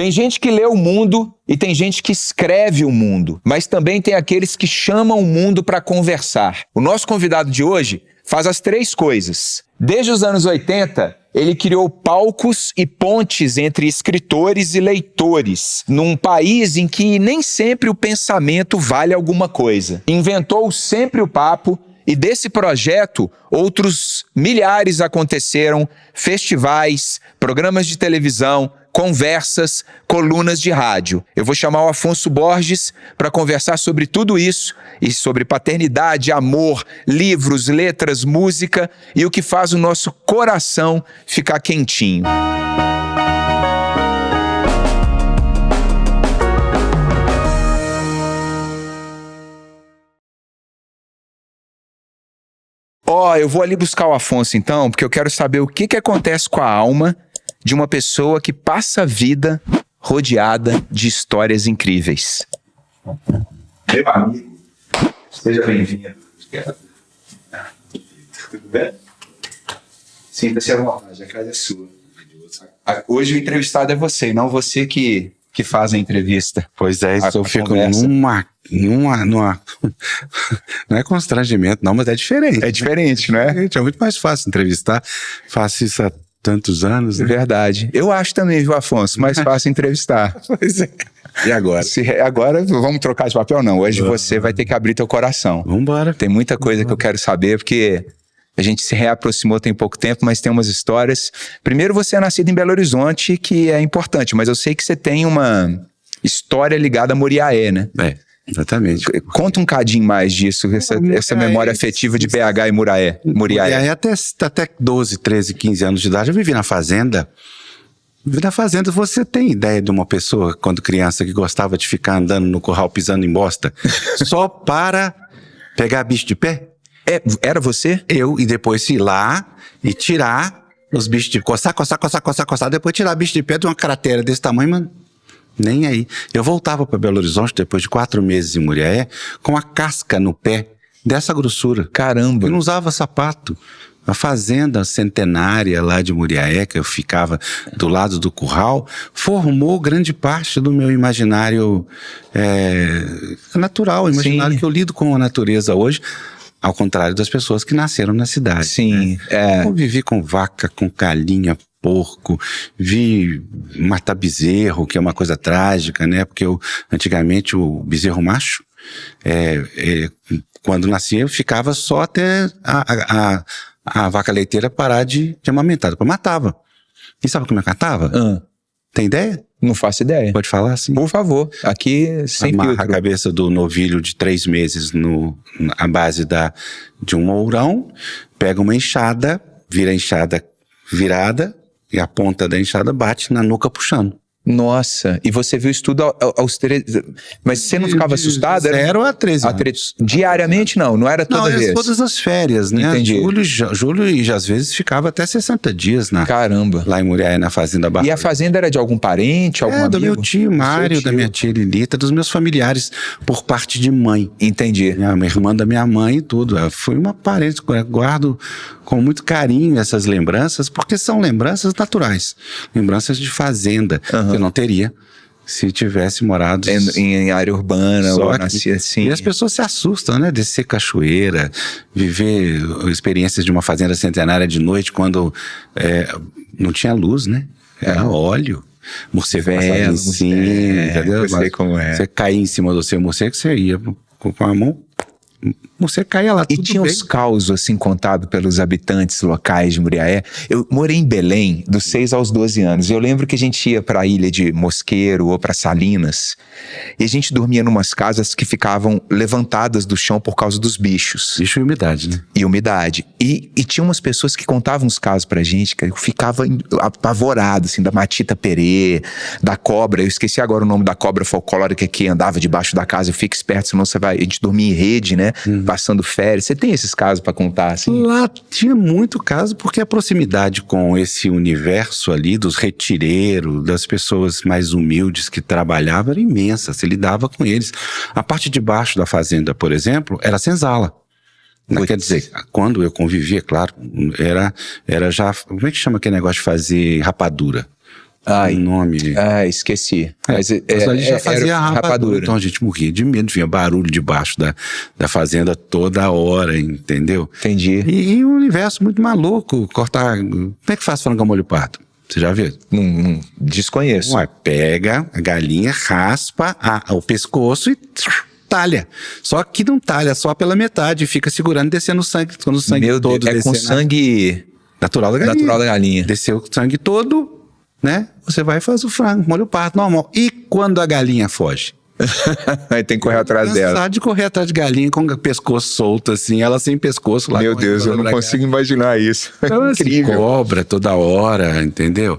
Tem gente que lê o mundo e tem gente que escreve o mundo, mas também tem aqueles que chamam o mundo para conversar. O nosso convidado de hoje faz as três coisas. Desde os anos 80, ele criou palcos e pontes entre escritores e leitores, num país em que nem sempre o pensamento vale alguma coisa. Inventou sempre o papo, e desse projeto, outros milhares aconteceram, festivais, programas de televisão, conversas, colunas de rádio. Eu vou chamar o Afonso Borges para conversar sobre tudo isso e sobre paternidade, amor, livros, letras, música e o que faz o nosso coração ficar quentinho. Eu vou ali buscar o Afonso então, porque eu quero saber o que acontece com a alma de uma pessoa que passa a vida rodeada de histórias incríveis. Meu amigo, seja bem-vindo. Tudo bem? Sinta-se à vontade, a casa é sua. Hoje o entrevistado é você, e não você que faz a entrevista. Pois é, isso eu fico numa não é constrangimento, não, mas é diferente. É diferente, né? É muito mais fácil entrevistar. Faço isso há tantos anos. Né? Verdade. Eu acho também, viu, Afonso? Mais fácil entrevistar. Pois é. E agora? Agora, vamos trocar de papel? Não. Hoje você vai ter que abrir teu coração. Vambora. Tem muita coisa que eu quero saber, porque a gente se reaproximou tem pouco tempo, mas tem umas histórias. Primeiro, você é nascido em Belo Horizonte, que é importante, mas eu sei que você tem uma história ligada a Muriaé, né? É. Exatamente. Conta um cadinho mais disso, essa memória afetiva de BH e Muriaé. Muriaé até 12, 13, 15 anos de idade, eu vivi na fazenda. Na fazenda, você tem ideia de uma pessoa, quando criança, que gostava de ficar andando no curral pisando em bosta, só para pegar bicho de pé? Era você? Eu, e depois ir lá e tirar os bichos de coçar, depois tirar bicho de pé de uma cratera desse tamanho, mano. Nem aí. Eu voltava para Belo Horizonte depois de 4 meses em Muriaé com a casca no pé dessa grossura. Caramba! Eu não usava sapato. A fazenda centenária lá de Muriaé, que eu ficava do lado do curral, formou grande parte do meu imaginário natural, imaginário. Sim. Que eu lido com a natureza hoje, ao contrário das pessoas que nasceram na cidade. Sim. Né? Eu vivi com vaca, com galinha, porco, vi matar bezerro, que é uma coisa trágica, né? Porque antigamente o bezerro macho, quando nascia, ficava só até a vaca leiteira parar de amamentar, depois matava. E sabe como é que matava? Tem ideia? Não faço ideia. Pode falar assim? Por favor, aqui sem filtro. Amarra a cabeça do novilho de 3 meses à base de um mourão, pega uma enxada, vira a enxada virada, e a ponta da enxada bate na nuca puxando. Nossa, e você viu isso tudo aos 13... Mas você não ficava assustado? 0 a 13 anos. Diariamente não era toda vez? Todas as férias, né? Entendi. Julho e às vezes ficava até 60 dias Caramba. Lá em Muriaé, na Fazenda Barra. E a fazenda era de algum parente, algum amigo? Do meu tio Mário, da minha tia Lilita, dos meus familiares por parte de mãe. Entendi. Minha irmã da minha mãe e tudo. Foi uma parente, guardo com muito carinho essas lembranças, porque são lembranças naturais. Lembranças de fazenda. Que eu não teria se tivesse morado em área urbana ou nascer assim. E as pessoas se assustam, né? Descer cachoeira, viver experiências de uma fazenda centenária de noite quando não tinha luz, né? Era óleo. Morcego passava em cima, entendeu? Eu sei como é. Você caía em cima do seu morcego, você ia com a mão... Você caía lá, tudo E tinha uns causos assim contados pelos habitantes locais de Muriaé. Eu morei em Belém dos 6 aos 12 anos. Eu lembro que a gente ia para a ilha de Mosqueiro ou para Salinas e a gente dormia numas casas que ficavam levantadas do chão por causa dos bichos. Bicho e umidade, né? E umidade. E tinha umas pessoas que contavam uns casos pra gente, que eu ficava apavorado, assim, da matita perê, da cobra. Eu esqueci agora o nome da cobra folclórica que andava debaixo da casa. Eu fico esperto, senão a gente dormia em rede, né? Passando férias. Você tem esses casos pra contar, assim? Lá tinha muito caso, porque a proximidade com esse universo ali dos retireiros, das pessoas mais humildes que trabalhavam, era imensa. Você lidava com eles. A parte de baixo da fazenda, por exemplo, era senzala. Quer dizer, quando eu convivia, claro, era já... Como é que chama aquele negócio de fazer rapadura? Ai. O nome. Esqueci. Mas ali já fazia era rapadura. Então a gente morria de medo, vinha barulho debaixo da fazenda toda hora, entendeu? Entendi. E um universo muito maluco, cortar... Como é que faz frango ao molho pardo? Você já viu? Não desconheço. Ué, pega a galinha, raspa o pescoço e talha. Só que não talha só pela metade, fica segurando e descendo o sangue. Quando o sangue Meu todo Deus, é com sangue natural da galinha. natural da galinha. Desceu o sangue todo, né? Você vai e faz o frango, molho pardo normal. E quando a galinha foge? Aí tem que correr atrás dela. Cansado de correr atrás de galinha com o pescoço solto, assim, ela sem pescoço lá. Meu Deus, eu não consigo imaginar isso. Então, Incrível. Cobra toda hora, entendeu?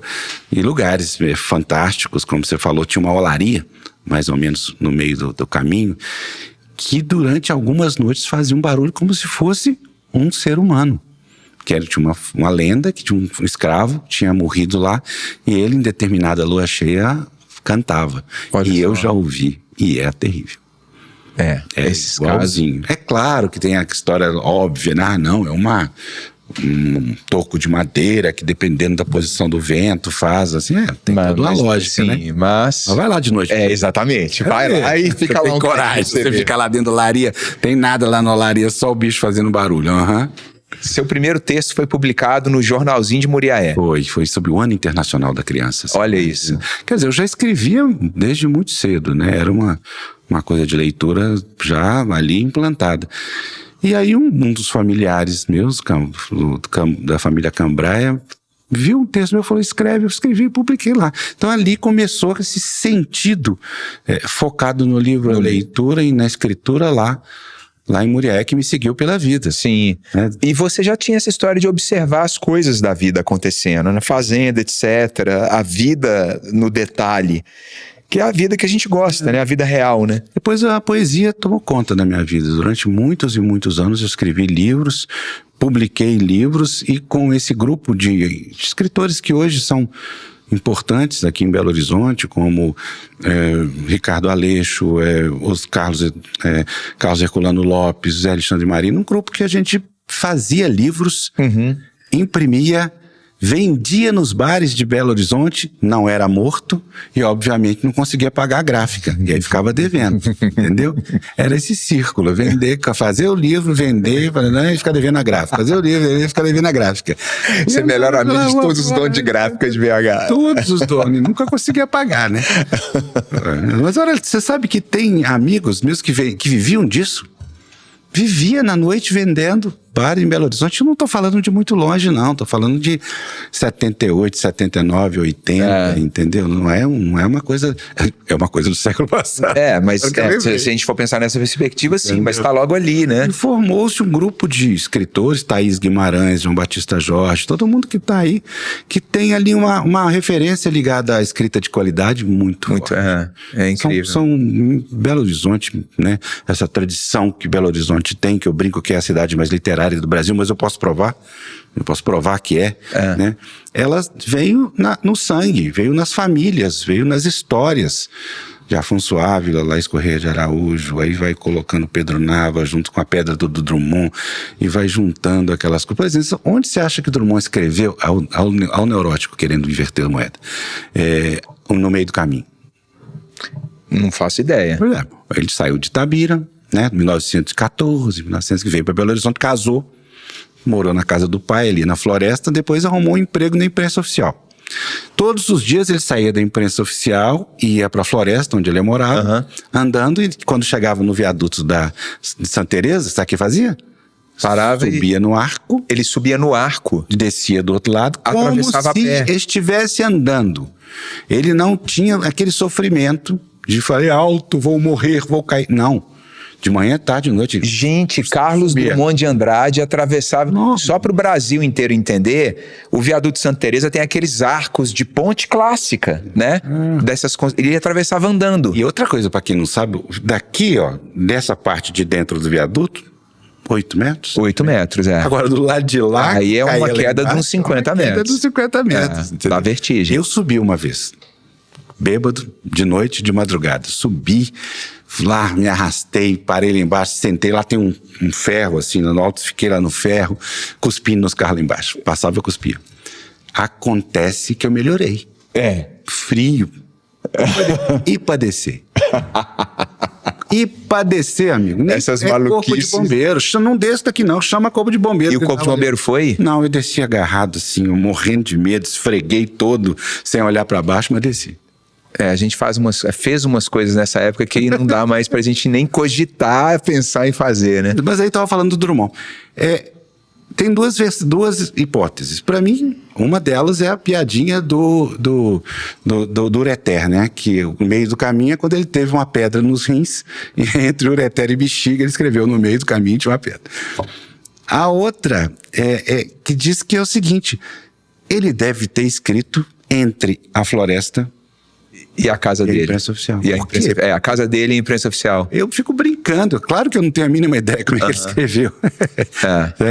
E lugares fantásticos, como você falou, tinha uma olaria, mais ou menos no meio do caminho, que durante algumas noites fazia um barulho como se fosse um ser humano. Tinha uma lenda que tinha um escravo que tinha morrido lá, e ele, em determinada lua cheia, cantava. Eu já ouvi, e é terrível. Esses igualzinho. É claro que tem a história óbvia, né? Não, é um toco de madeira que, dependendo da posição do vento, faz assim, tem toda uma lógica, né? Mas vai lá de noite. Exatamente. Vai lá e fica lá tem coragem. Você fica lá dentro da olaria, tem nada lá na olaria, só o bicho fazendo barulho. Seu primeiro texto foi publicado no Jornalzinho de Muriaé. Foi sobre o Ano Internacional da Criança. Olha isso. Quer dizer, eu já escrevia desde muito cedo, né? Era uma coisa de leitura já ali implantada. E aí um dos familiares meus, da família Cambraia, viu um texto meu e falou, escreve, eu escrevi e publiquei lá. Então ali começou esse sentido focado no livro, na leitura e na escritura lá em Muriaé, que me seguiu pela vida. Sim. E você já tinha essa história de observar as coisas da vida acontecendo, na fazenda, etc. A vida no detalhe. Que é a vida que a gente gosta, né? A vida real, né? Depois a poesia tomou conta da minha vida. Durante muitos e muitos anos eu escrevi livros, publiquei livros, e com esse grupo de escritores que hoje são importantes aqui em Belo Horizonte, como Ricardo Aleixo, os Carlos Herculano Lopes, Zé Alexandre Marino, um grupo que a gente fazia livros, imprimia, vendia nos bares de Belo Horizonte, não era morto e obviamente não conseguia pagar a gráfica, e aí ficava devendo, entendeu? Era esse círculo, fazer o livro, vender, e ficar devendo a gráfica, fazer o livro, vender, ficar devendo a gráfica. Você é melhor amigo de todos os donos de gráfica de BH. Todos os donos, nunca conseguia pagar, né? Mas olha, você sabe que tem amigos meus que viviam disso? Vivia na noite vendendo bar em Belo Horizonte. Eu não estou falando de muito longe, não. Estou falando de 78, 79, 80, entendeu? Não é uma coisa... É uma coisa do século passado. Mas se a gente for pensar nessa perspectiva, sim. Entendeu? Mas está logo ali, né? E formou-se um grupo de escritores, Thaís Guimarães, João Batista Jorge, todo mundo que está aí, que tem ali uma referência ligada à escrita de qualidade muito forte. É incrível. São Belo Horizonte, né? Essa tradição que Belo Horizonte tem, que eu brinco que é a cidade mais literária do Brasil, mas eu posso provar que né? Ela veio no sangue, veio nas famílias, veio nas histórias de Afonso Ávila, Laís Corrêa de Araújo, aí vai colocando Pedro Nava junto com a pedra do Drummond e vai juntando aquelas coisas. Por exemplo, onde você acha que Drummond escreveu ao neurótico querendo inverter a moeda? No meio do caminho. Não faço ideia. Por exemplo, ele saiu de Itabira, né, 1914, que veio para Belo Horizonte, casou, morou na casa do pai ali na floresta, depois arrumou um emprego na imprensa oficial. Todos os dias ele saía da imprensa oficial e ia para a floresta, onde ele morava, andando, e quando chegava no viaduto de Santa Teresa, sabe o que fazia? Parava subia no arco. Ele subia no arco. Descia do outro lado, atravessava como se a pé. Estivesse andando. Ele não tinha aquele sofrimento de falar alto, vou morrer, vou cair. Não. De manhã, tarde, noite. Gente, Carlos Drummond de Andrade atravessava... Só para o Brasil inteiro entender, o viaduto de Santa Teresa tem aqueles arcos de ponte clássica, né? Ele atravessava andando. E outra coisa, para quem não sabe, daqui, dessa parte de dentro do viaduto, 8 metros? 8 metros, Agora, do lado de lá... Aí é uma queda de uns 50 metros. Queda de uns 50 metros. Dá vertigem. Eu subi uma vez, bêbado, de noite, de madrugada. Subi... Lá, me arrastei, parei lá embaixo, sentei, lá tem um ferro assim no alto, fiquei lá no ferro, cuspindo nos carros lá embaixo. Passava, eu cuspia. Acontece que eu melhorei. frio. E pra descer. E pra descer, amigo. Essas Corpo maluquices. de bombeiro. Não desce daqui não, chama corpo de bombeiro. E o corpo de bombeiro foi? Não, eu desci agarrado assim, eu morrendo de medo, esfreguei todo, sem olhar pra baixo, mas desci. A gente fez umas coisas nessa época que não dá mais pra gente nem cogitar, pensar em fazer, né? Mas aí tava falando do Drummond. Tem duas hipóteses. Para mim, uma delas é a piadinha do ureter, né? Que no meio do caminho é quando ele teve uma pedra nos rins, e entre ureter e bexiga ele escreveu no meio do caminho tinha uma pedra. A outra que diz que é o seguinte: ele deve ter escrito entre a floresta e a casa dele. A imprensa oficial. A casa dele e a imprensa oficial. Eu fico brincando. Claro que eu não tenho a mínima ideia como é que ele escreveu.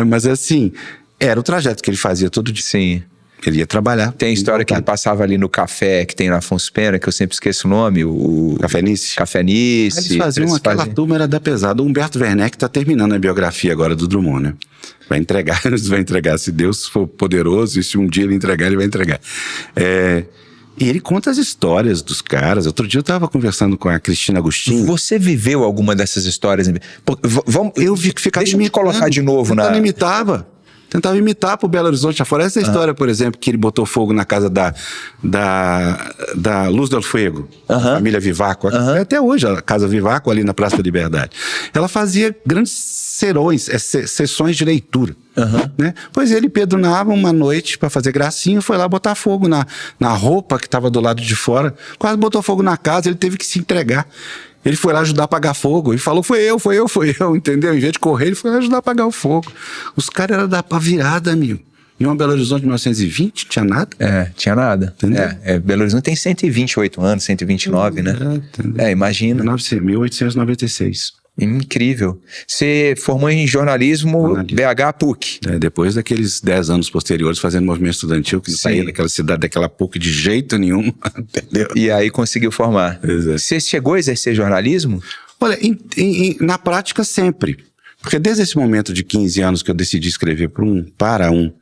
Mas assim, era o trajeto que ele fazia todo dia. Sim. Ele ia trabalhar. Tem a história que ele passava ali no café que tem na Afonso Pena, que eu sempre esqueço o nome. O Café Nice. Café Nice. Eles faziam aquela turma era da pesada. O Humberto Werneck está terminando a biografia agora do Drummond, né? Vai entregar. Se Deus for poderoso, e se um dia ele entregar, ele vai entregar. E ele conta as histórias dos caras. Outro dia eu estava conversando com a Cristina Agostinho. Você viveu alguma dessas histórias? Eu ficava Deixa eu te colocar de novo Tentava imitar pro Belo Horizonte afora. Essa história, por exemplo, que ele botou fogo na casa da Luz del Fuego, a família Vivaco. Até hoje, a Casa Vivaco, ali na Praça da Liberdade. Ela fazia grandes sessões de leitura. Né? Pois ele pedunava uma noite para fazer gracinha, foi lá botar fogo na roupa que estava do lado de fora. Quase botou fogo na casa, ele teve que se entregar. Ele foi lá ajudar a apagar fogo. Ele falou, foi eu, entendeu? Em vez de correr, ele foi lá ajudar a apagar o fogo. Os caras eram da virada, amigo. Em uma Belo Horizonte de 1920, tinha nada? Tinha nada. Entendeu? Belo Horizonte tem 128 anos, 129, né? Imagina. 1896. Incrível. Você formou em jornalismo BH PUC. Depois daqueles 10 anos posteriores fazendo movimento estudantil, que não saía daquela cidade, daquela PUC de jeito nenhum, entendeu? E aí conseguiu formar. Exato. Você chegou a exercer jornalismo? Olha, na prática sempre. Porque desde esse momento de 15 anos que eu decidi escrever para um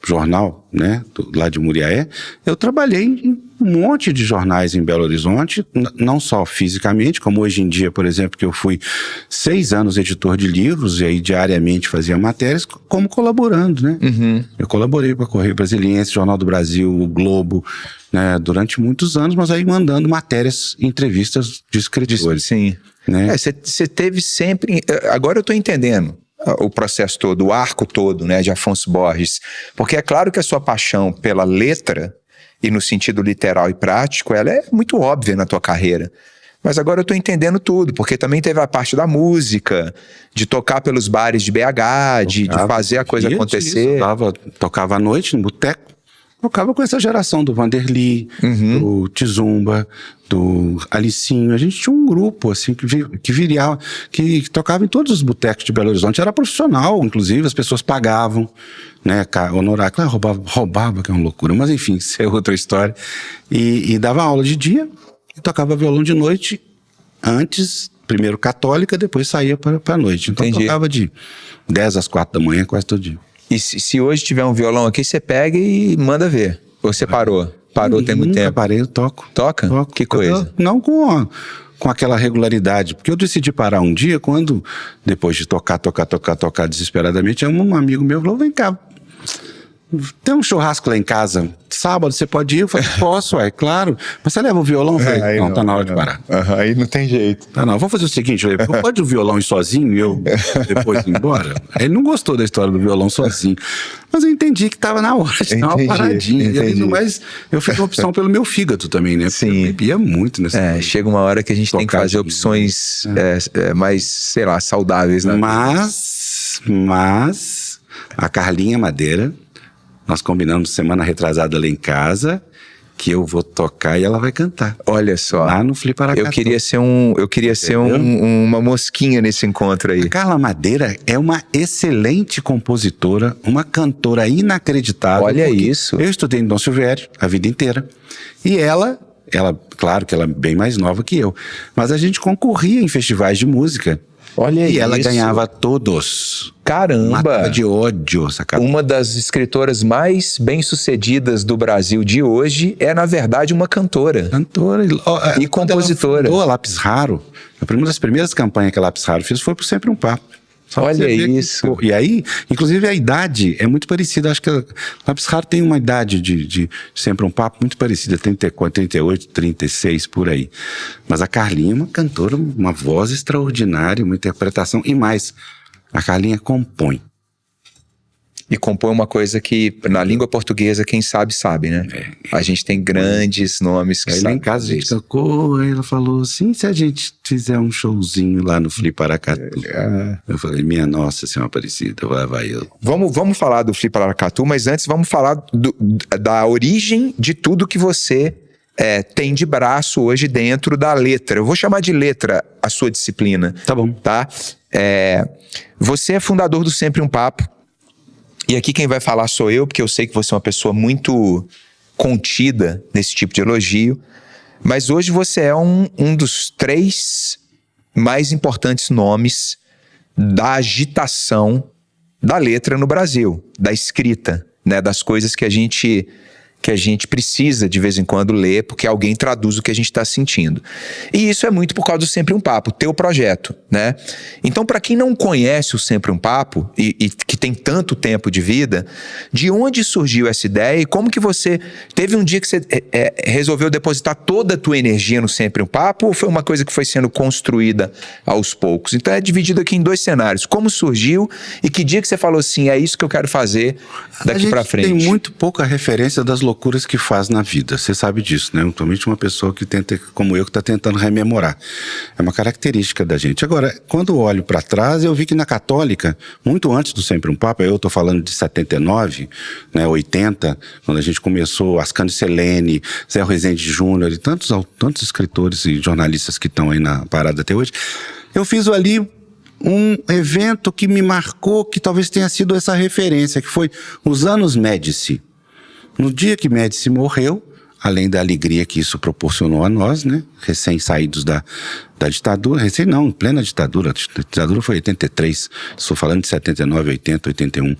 jornal, né, lá de Muriaé, eu trabalhei em um monte de jornais em Belo Horizonte, não só fisicamente, como hoje em dia, por exemplo, que eu fui 6 anos editor de livros e aí diariamente fazia matérias, como colaborando, né? Eu colaborei para Correio Brasiliense, Jornal do Brasil, o Globo, né, durante muitos anos, mas aí mandando matérias, entrevistas de escritores. Sim. Né? Você teve sempre... Agora eu estou entendendo o processo todo, o arco todo, né, de Afonso Borges, porque é claro que a sua paixão pela letra, e no sentido literal e prático, ela é muito óbvia na tua carreira. Mas agora eu estou entendendo tudo, porque também teve a parte da música, de tocar pelos bares de BH, de fazer a coisa acontecer. Tocava à noite no boteco, tocava com essa geração do Vanderly, do Tizumba, do Alicinho. A gente tinha um grupo assim que tocava em todos os botecos de Belo Horizonte. Era profissional, inclusive, as pessoas pagavam, né, honorário. Claro, roubava, que é uma loucura, mas enfim, isso é outra história. E dava aula de dia e tocava violão de noite, antes, primeiro católica, depois saía para a noite. Então tocava de 10 às 4 da manhã, quase todo dia. E se hoje tiver um violão aqui, você pega e manda ver. Ou você parou? Parou tem muito tempo? Parei, eu toco. Toca? Toco. Que coisa. Não com aquela regularidade. Porque eu decidi parar um dia, quando, depois de tocar desesperadamente, um amigo meu falou, vem cá, tem um churrasco lá em casa, sábado você pode ir? Eu falei, posso, claro. Mas você leva o violão? Eu falei, não, tá na hora de parar. Aí não tem jeito. Tá, não, vamos fazer o seguinte, pode o violão ir sozinho e eu depois ir embora? Ele não gostou da história do violão sozinho. Mas eu entendi que tava na hora de dar uma paradinha. Mas eu fiz uma opção pelo meu fígado também, né? Sim. Porque eu bebia muito nessa coisa. Chega uma hora que a gente tem que fazer opções mais, sei lá, saudáveis, né? Mas a Carlinha Madeira, nós combinamos semana retrasada lá em casa, que eu vou tocar e ela vai cantar. Olha só. Lá no Fliparacatu. Eu queria ser uma mosquinha nesse encontro aí. A Carla Madeira é uma excelente compositora, uma cantora inacreditável. Olha isso. Eu estudei em Dom Silvério a vida inteira. E ela, claro que ela é bem mais nova que eu, mas a gente concorria em festivais de música Olha E isso. ela ganhava todos. Caramba! Matava de ódio essa cara. Uma das escritoras mais bem-sucedidas do Brasil de hoje é, na verdade, uma cantora. Cantora E compositora. A Lápis Raro, uma das primeiras campanhas que a Lápis Raro fez foi por Sempre um Papo. Só pra Olha você ver isso. E aí, inclusive, a idade é muito parecida. Acho que a Lápis Raro tem uma idade de Sempre um Papo muito parecida, 34, 38, 36, por aí. Mas a Carlinha é uma cantora, uma voz extraordinária, uma interpretação. E mais, a Carlinha compõe. E compõe uma coisa que, na língua portuguesa, quem sabe, sabe, né? A gente tem grandes nomes que Aí lá sabem em casa a fazer gente isso. tocou, aí ela falou assim, se a gente fizer um showzinho lá no Fliparacatu? Eu falei, minha Nossa Senhora Aparecida, vai eu. Vamos falar do Fliparacatu, mas antes vamos falar da origem de tudo que você tem de braço hoje dentro da letra. Eu vou chamar de letra a sua disciplina. Tá bom. Tá? Você é fundador do Sempre um Papo. E aqui quem vai falar sou eu, porque eu sei que você é uma pessoa muito contida nesse tipo de elogio. Mas hoje você é um dos 3 mais importantes nomes da agitação da letra no Brasil, da escrita, né, das coisas que a gente precisa de vez em quando ler, porque alguém traduz o que a gente está sentindo. E isso é muito por causa do Sempre um Papo, teu projeto, né? Então, para quem não conhece o Sempre um Papo e que tem tanto tempo de vida, de onde surgiu essa ideia e como que você... Teve um dia que você resolveu depositar toda a tua energia no Sempre um Papo, ou foi uma coisa que foi sendo construída aos poucos? Então, é dividido aqui em 2 cenários. Como surgiu e que dia que você falou assim, é isso que eu quero fazer daqui para frente? Tem muito pouca referência das loucuras que faz na vida, você sabe disso, né? Principalmente uma pessoa que tenta, como eu, que está tentando rememorar. É uma característica da gente. Agora, quando eu olho para trás, eu vi que na Católica, muito antes do Sempre um Papo, eu estou falando de 79, né, 80, quando a gente começou, Ascanio Selene, Zé Rezende Júnior e tantos escritores e jornalistas que estão aí na parada até hoje, eu fiz ali um evento que me marcou, que talvez tenha sido essa referência, que foi os Anos Médici. No dia que Médici morreu, além da alegria que isso proporcionou a nós, né, recém-saídos da ditadura, em plena ditadura, a ditadura foi em 83, estou falando de 79, 80, 81,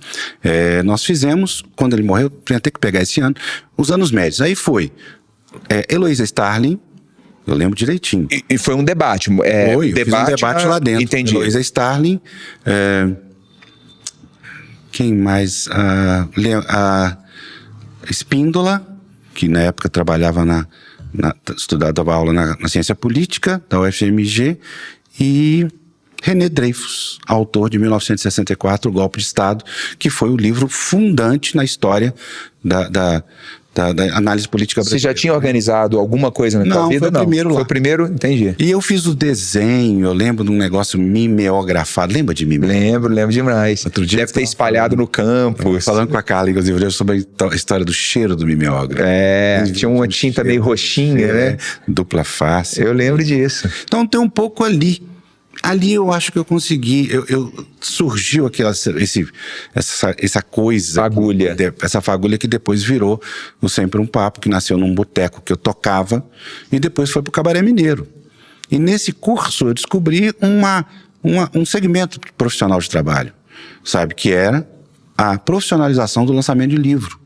nós fizemos, quando ele morreu, tinha até que pegar esse ano, os Anos Médici. Aí foi Heloísa Starling, eu lembro direitinho. E foi um debate. Eu fiz um debate lá dentro. Entendi. Heloísa Starling, quem mais? A Espíndola, que na época trabalhava dava aula na ciência política da UFMG, e René Dreyfus, autor de 1964, O Golpe de Estado, que foi o livro fundante na história da análise política brasileira. Você já tinha organizado alguma coisa na tua vida? Foi o primeiro lá. Foi o primeiro? Entendi. E eu fiz o desenho, eu lembro de um negócio mimeografado. Lembra de mimeografado? Lembro demais. Outro dia deve ter espalhado no campus. Falando com a Carla, inclusive, sobre a história do cheiro do mimeógrafo. Tinha uma tinta meio roxinha, né? Dupla face. Eu lembro disso. Então tem um pouco ali. Ali eu acho que eu consegui, surgiu essa coisa. Fagulha. Essa fagulha que depois virou o Sempre um Papo, que nasceu num boteco que eu tocava e depois foi pro Cabaré Mineiro. E nesse curso eu descobri um segmento profissional de trabalho, sabe? Que era a profissionalização do lançamento de livro.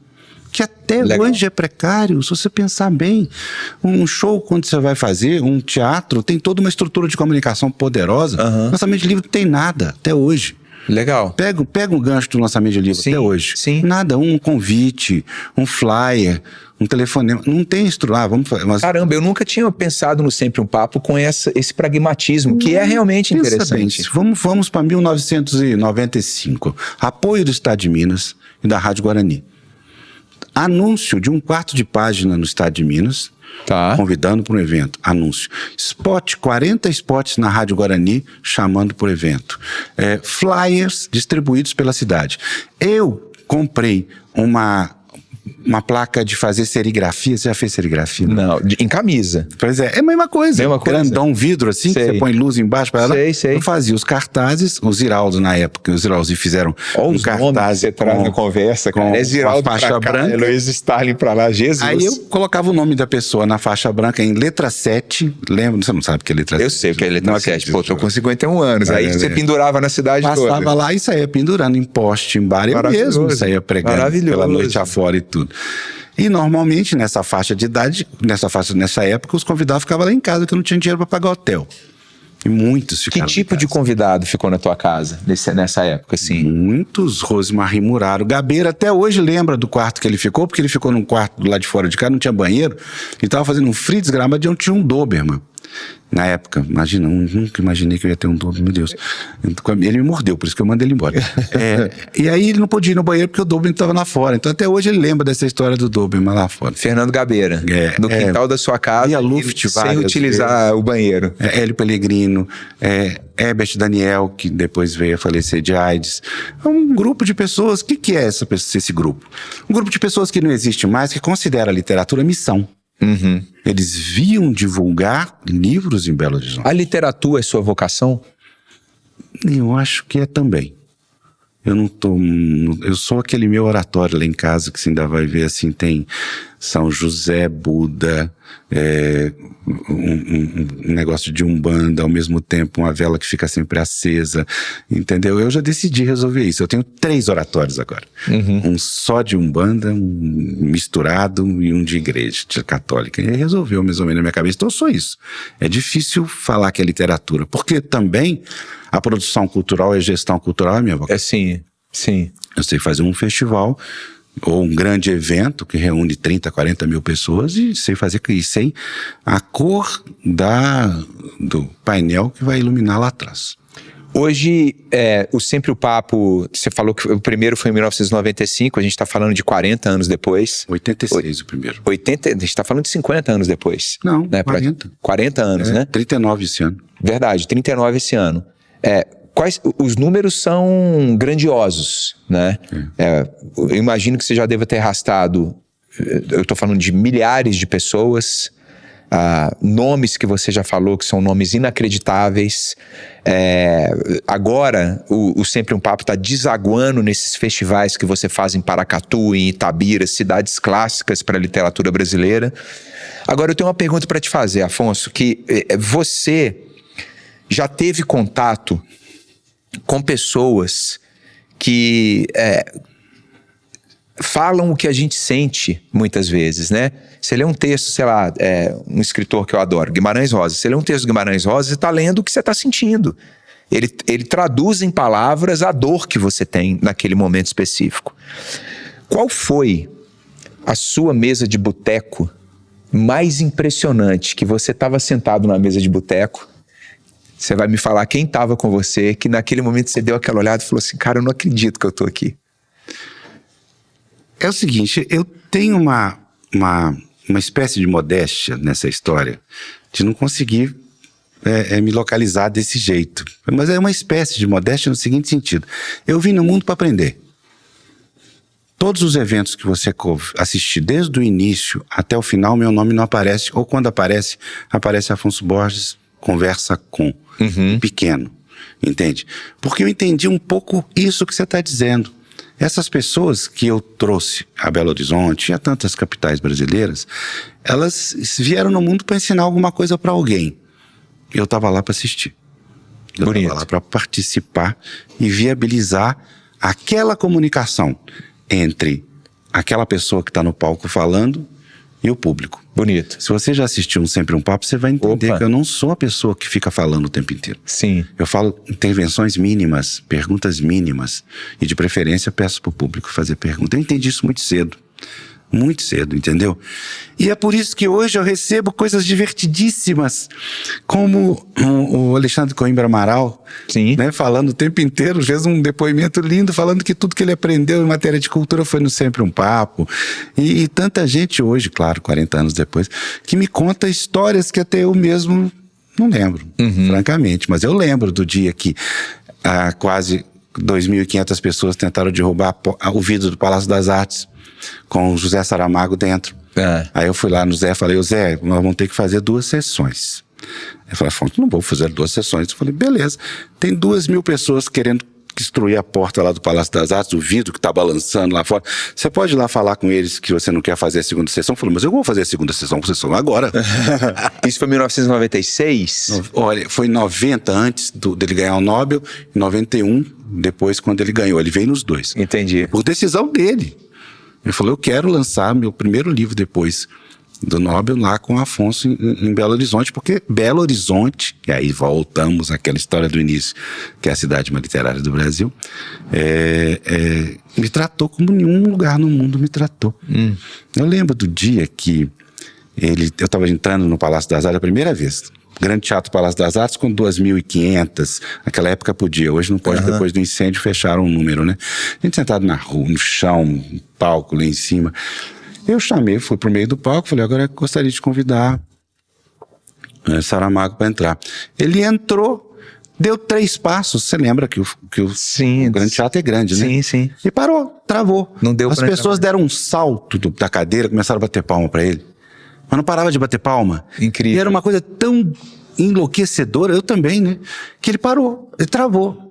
Que até hoje é precário, se você pensar bem. Um show, quando você vai fazer, um teatro, tem toda uma estrutura de comunicação poderosa. Lançamento de livro não tem nada, até hoje. Legal. Pega um gancho do lançamento de livro até hoje. Sim. Nada, um convite, um flyer, um telefonema. Não tem estrutura. Caramba, eu nunca tinha pensado no Sempre um Papo com esse pragmatismo, que é realmente interessante. Bem, vamos para 1995. Apoio do Estado de Minas e da Rádio Guarani. Anúncio de um 1/4 de página no Estado de Minas, convidando para um evento. Anúncio. 40 spots na Rádio Guarani, chamando para o evento. Flyers distribuídos pela cidade. Eu comprei uma placa de fazer serigrafia. Você já fez serigrafia? Não, em camisa. Pois é a mesma coisa. Mesma coisa. Grandão, vidro assim, que você põe luz embaixo para lá. Sei. Eu fazia os cartazes, o Ziraldo na época, os Ziraldo fizeram um cartaz. Você traz na conversa, cara. É Ziraldo faixa branca. Luiz Stalin pra lá, Jesus. Aí eu colocava o nome da pessoa na faixa branca em letra 7. Lembra? Você não sabe o que é letra 7? Eu sei o que é letra 7. Pô, tô com 51 anos. Aí você pendurava na cidade toda. Passava lá e saía pendurando em poste, em bar. Eu mesmo saía pregando pela noite afora e tudo. E normalmente nessa faixa de idade, nessa época, os convidados ficavam lá em casa, que eu não tinha dinheiro para pagar hotel. E muitos ficaram. Que tipo de convidado ficou na tua casa nessa época, assim? Muitos. Rosmar Muraro. Gabeira até hoje lembra do quarto que ele ficou, porque ele ficou num quarto do lado de fora de casa, não tinha banheiro, e estava fazendo um frio desgramado onde tinha um Doberman. Na época, imagina, nunca imaginei que eu ia ter um Doberman, meu Deus. Ele me mordeu, por isso que eu mandei ele embora. E aí ele não podia ir no banheiro porque o Doberman estava lá fora. Então até hoje ele lembra dessa história do Doberman lá fora. Fernando Gabeira, no quintal da sua casa, sem utilizar o banheiro. Hélio Pellegrino, Herbert Daniel, que depois veio a falecer de AIDS. É um grupo de pessoas. O que é esse grupo? Um grupo de pessoas que não existe mais, que considera a literatura missão. Uhum. Eles viam divulgar livros em Belo Horizonte. A literatura é sua vocação? Eu acho que é também. Eu sou aquele meu oratório lá em casa, que você ainda vai ver assim, tem São José, Buda, um negócio de Umbanda, ao mesmo tempo uma vela que fica sempre acesa, entendeu? Eu já decidi resolver isso. Eu tenho 3 oratórios agora. Um só de Umbanda, um misturado e um de igreja, de católica. E aí resolveu mais ou menos na minha cabeça. Então eu sou isso. É difícil falar que é literatura, porque também a produção cultural e a gestão cultural é minha vocação. Sim. Eu sei fazer um festival ou um grande evento que reúne 30, 40 mil pessoas e sei a cor do painel que vai iluminar lá atrás. Hoje, Sempre o Papo, você falou que o primeiro foi em 1995, a gente está falando de 40 anos depois. 86 o primeiro. A gente está falando de 50 anos depois. Não, né? 40. 40 anos, né? 39 esse ano. Verdade, 39 esse ano. Os números são grandiosos, né? Eu imagino que você já deva ter arrastado, eu estou falando de milhares de pessoas, nomes que você já falou que são nomes inacreditáveis. Agora o Sempre um Papo está desaguando nesses festivais que você faz em Paracatu, em Itabira, cidades clássicas para a literatura brasileira. Agora eu tenho uma pergunta para te fazer, Afonso, que você já teve contato com pessoas que falam o que a gente sente muitas vezes, né? Você lê um texto, sei lá, um escritor que eu adoro, Guimarães Rosa. Você lê um texto do Guimarães Rosa, você está lendo o que você está sentindo. Ele traduz em palavras a dor que você tem naquele momento específico. Qual foi a sua mesa de boteco mais impressionante, que você estava sentado na mesa de boteco? Você vai me falar quem estava com você, que naquele momento você deu aquela olhada e falou assim, cara, eu não acredito que eu estou aqui. É o seguinte, eu tenho uma espécie de modéstia nessa história, de não conseguir me localizar desse jeito. Mas é uma espécie de modéstia no seguinte sentido. Eu vim no mundo para aprender. Todos os eventos que você assistir, desde o início até o final, meu nome não aparece, ou quando aparece Afonso Borges, conversa com, pequeno, entende? Porque eu entendi um pouco isso que você está dizendo. Essas pessoas que eu trouxe a Belo Horizonte e a tantas capitais brasileiras, elas vieram no mundo para ensinar alguma coisa para alguém. Eu estava lá para assistir. Eu estava lá para participar e viabilizar aquela comunicação entre aquela pessoa que está no palco falando e o público. Bonito. Se você já assistiu Sempre um Papo, você vai entender que eu não sou a pessoa que fica falando o tempo inteiro. Sim. Eu falo intervenções mínimas, perguntas mínimas, e de preferência peço para o público fazer pergunta. Eu entendi isso muito cedo, entendeu? E é por isso que hoje eu recebo coisas divertidíssimas, como o Alexandre Coimbra Amaral, né, falando o tempo inteiro, fez um depoimento lindo, falando que tudo que ele aprendeu em matéria de cultura foi no Sempre um Papo. E tanta gente hoje, claro, 40 anos depois, que me conta histórias que até eu mesmo não lembro, francamente. Mas eu lembro do dia que quase 2.500 pessoas tentaram derrubar o vidro do Palácio das Artes, com o José Saramago dentro. Aí eu fui lá no Zé e falei, Zé, nós vamos ter que fazer 2 sessões. Ele falou, Afonso, não vou fazer 2 sessões. Eu falei, beleza, tem 2.000 pessoas querendo destruir a porta lá do Palácio das Artes, o vidro que tá balançando lá fora. Você pode ir lá falar com eles que você não quer fazer a segunda sessão? Eu falei, mas eu vou fazer a segunda sessão agora. Isso foi em 1996? Olha, foi em 90, antes dele ganhar o Nobel, em 91, depois quando ele ganhou. Ele veio nos 2. Entendi. Por decisão dele. Ele falou, eu quero lançar meu primeiro livro depois do Nobel lá com o Afonso em Belo Horizonte, porque Belo Horizonte, e aí voltamos àquela história do início, que é a cidade mais literária do Brasil, me tratou como nenhum lugar no mundo me tratou. Eu lembro do dia que eu estava entrando no Palácio das Artes a primeira vez. Grande Teatro Palácio das Artes com 2.500. Naquela época podia, hoje não pode, depois do incêndio fecharam o número, né? A gente sentado na rua, no chão, no palco lá em cima. Eu chamei, fui pro meio do palco, falei, agora eu gostaria de convidar Saramago para entrar. Ele entrou, deu 3 passos. Você lembra que o Grande Teatro é grande, né? Sim, sim. E parou, travou. Não deu. As pessoas deram um salto da cadeira, começaram a bater palma para ele. Mas não parava de bater palma. Incrível. E era uma coisa tão enlouquecedora, eu também, né? Que ele parou, ele travou.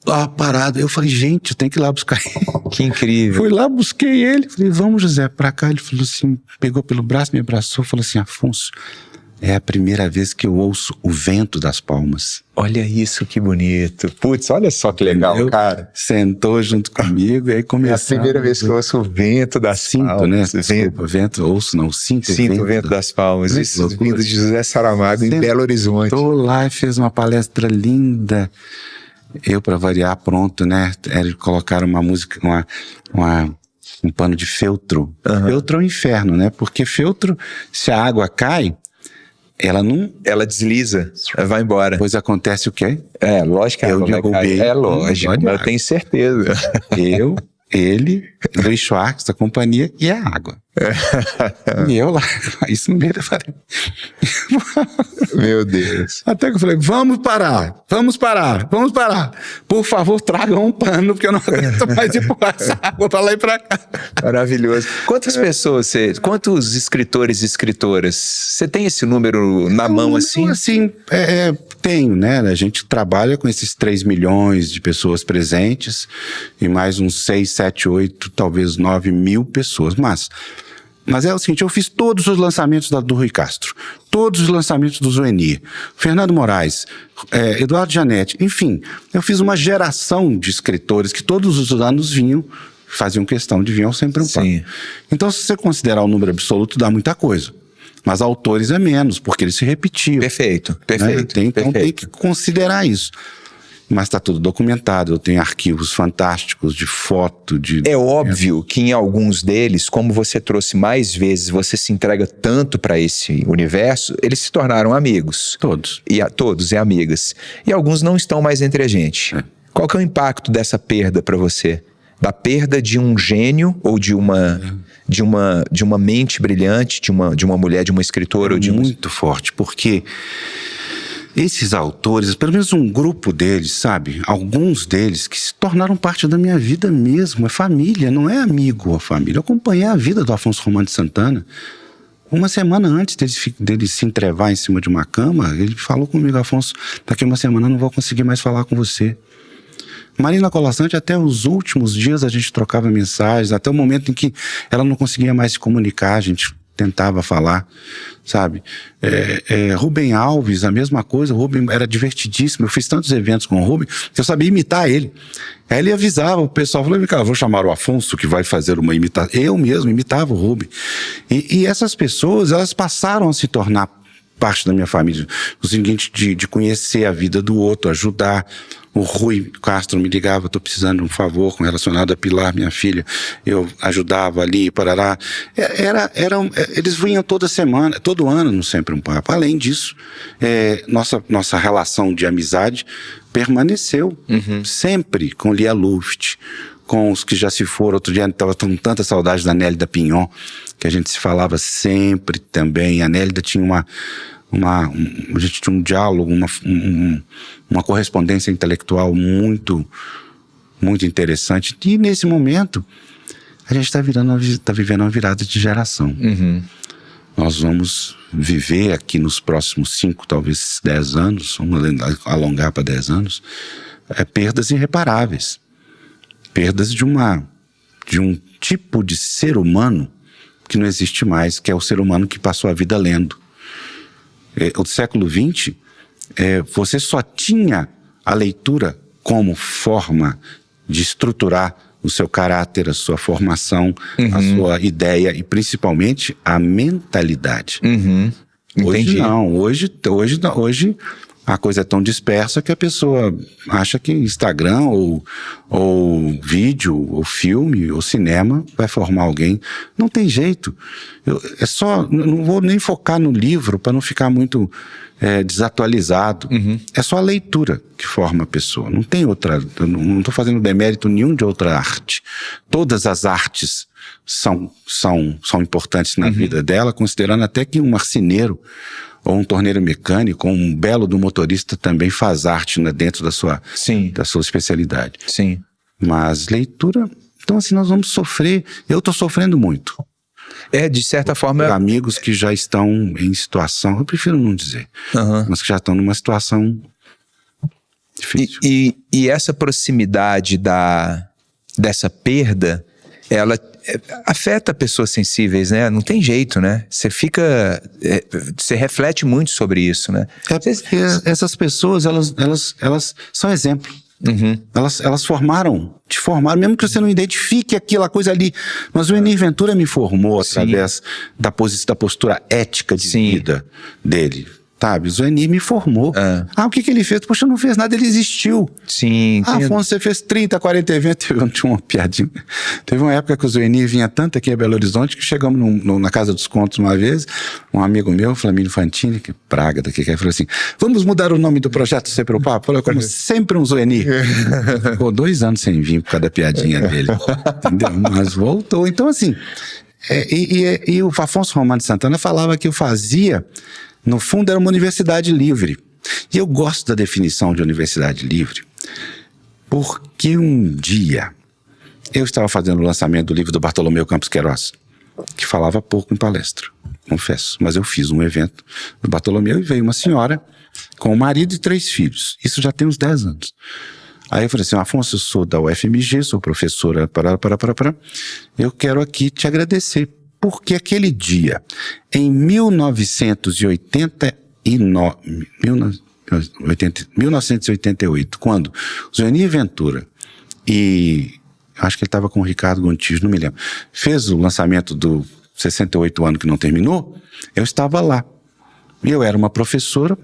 Lá parado. Eu falei, gente, eu tenho que ir lá buscar ele. Que incrível. Fui lá, busquei ele. Falei, vamos, José, pra cá. Ele falou assim, pegou pelo braço, me abraçou, falou assim, Afonso, é a primeira vez que eu ouço o vento das palmas. Olha isso, que bonito. Putz, olha só que legal, cara. Sentou junto comigo e aí começou. É a primeira vez que eu ouço o vento das palmas. Né? Desculpa, vento, ouço não, sinto o vento das palmas. Isso vindo de José Saramago em Belo Horizonte. Estou lá e fez uma palestra linda. Eu, para variar, pronto, né? Eles colocaram uma música, um pano de feltro. Feltro é o inferno, né? Porque feltro, se a água cai, ela desliza, ela vai embora. Pois acontece o quê? Lógico que a água vai cair. Lógico, mas eu tenho certeza. Ele, Luiz Schwartz, da companhia, e a água. E eu lá, isso no meio da parede. Meu Deus. Até que eu falei, vamos parar. Por favor, tragam um pano, porque eu não aguento mais empurrar essa água pra lá e pra cá. Maravilhoso. Quantas pessoas, quantos escritores e escritoras, você tem esse número na mão assim? Assim, tenho, né? A gente trabalha com esses 3 milhões de pessoas presentes e mais uns 6, 7, 8, talvez 9 mil pessoas, mas é o seguinte, eu fiz todos os lançamentos do Rui Castro, todos os lançamentos do Zueni, Fernando Moraes, Eduardo Janetti, enfim, eu fiz uma geração de escritores que todos os anos faziam questão de vir ao Sempre um Papo. Então, se você considerar o número absoluto, dá muita coisa. Mas autores é menos, porque eles se repetiam. Perfeito. Né? Então tem que considerar isso. Mas está tudo documentado, eu tenho arquivos fantásticos de foto, É óbvio que em alguns deles, como você trouxe mais vezes, você se entrega tanto para esse universo, eles se tornaram amigos. Todos. Todos e amigas. E alguns não estão mais entre a gente. Qual que é o impacto dessa perda para você? Da perda de um gênio ou de uma mente brilhante, de uma mulher, de uma escritora? Muito forte, porque esses autores, pelo menos um grupo deles, sabe? Alguns deles que se tornaram parte da minha vida mesmo. É família, não é amigo a família. Eu acompanhei a vida do Afonso Romano de Santana. Uma semana antes dele se entrevar em cima de uma cama, ele falou comigo, Afonso, daqui a uma semana eu não vou conseguir mais falar com você. Marina Colasanti, até os últimos dias a gente trocava mensagens, até o momento em que ela não conseguia mais se comunicar, a gente tentava falar, sabe? Rubem Alves, a mesma coisa. O Rubem era divertidíssimo. Eu fiz tantos eventos com o Rubem que eu sabia imitar ele. Aí ele avisava o pessoal, falou, cara, vou chamar o Afonso que vai fazer uma imitação. Eu mesmo imitava o Rubem. E essas pessoas, elas passaram a se tornar parte da minha família. O seguinte, de conhecer a vida do outro, ajudar. O Rui Castro me ligava, estou precisando de um favor relacionado a Pilar, minha filha. Eu ajudava ali, parará. Eles vinham toda semana, todo ano no Sempre um Papo. Além disso, nossa relação de amizade permaneceu sempre com Lia Luft, com os que já se foram. Outro dia estava com tanta saudade da Nélida Pinhon, que a gente se falava sempre também. A Nélida tinha a gente tinha um diálogo, uma correspondência intelectual muito, muito interessante. E nesse momento, a gente está vivendo uma virada de geração. Uhum. Nós vamos viver aqui nos próximos 5, talvez 10 anos, vamos alongar para 10 anos, perdas irreparáveis. Perdas de um tipo de ser humano que não existe mais, que é o ser humano que passou a vida lendo. O século XX, você só tinha a leitura como forma de estruturar o seu caráter, a sua formação, a sua ideia e principalmente a mentalidade. Hoje não, hoje a coisa é tão dispersa que a pessoa acha que Instagram ou vídeo, ou filme, ou cinema vai formar alguém. Não tem jeito. Não vou nem focar no livro para não ficar muito desatualizado. É só a leitura que forma a pessoa. Não tem outra, não estou fazendo demérito nenhum de outra arte. Todas as artes são importantes na vida dela, considerando até que um marceneiro ou um torneiro mecânico, ou um belo do motorista também faz arte, né, dentro da sua especialidade. Sim. Mas leitura... Então, assim, nós vamos sofrer. Eu estou sofrendo muito. De certa forma... Amigos que já estão em situação... Eu prefiro não dizer. Mas que já estão numa situação difícil. E essa proximidade dessa perda, ela afeta pessoas sensíveis, né? Não tem jeito, né? Você reflete muito sobre isso, né? Porque essas pessoas, elas são exemplo. Te formaram, mesmo que você não identifique aquela coisa ali. Mas o Enir Ventura me formou através da postura ética de vida dele. Sabe? O Zuenir me formou. O que ele fez? Poxa, não fez nada, ele existiu. Sim. Afonso, você fez 30, 40 eventos. Eu não tinha uma piadinha. Teve uma época que o Zuenir vinha tanto aqui em Belo Horizonte que chegamos na Casa dos Contos uma vez. Um amigo meu, Flamínio Fantini, que praga daqui, que falou assim: vamos mudar o nome do projeto Sempre o Papo? Falou, como sempre um Zuenir. Ficou 2 anos sem vir por causa da piadinha dele. Entendeu? Mas voltou. Então, assim, e o Afonso Romano de Santana falava que eu fazia. No fundo, era uma universidade livre. E eu gosto da definição de universidade livre, porque um dia eu estava fazendo o lançamento do livro do Bartolomeu Campos Queiroz, que falava pouco em palestra, confesso. Mas eu fiz um evento do Bartolomeu e veio uma senhora com o marido e 3 filhos. Isso já tem uns 10 anos. Aí eu falei assim: Afonso, eu sou da UFMG, sou professora, eu quero aqui te agradecer. Porque aquele dia, em 1988, quando Zuenir Ventura acho que ele estava com o Ricardo Gontijo, não me lembro, fez o lançamento do 68 anos que não terminou, eu estava lá. E eu era uma professora.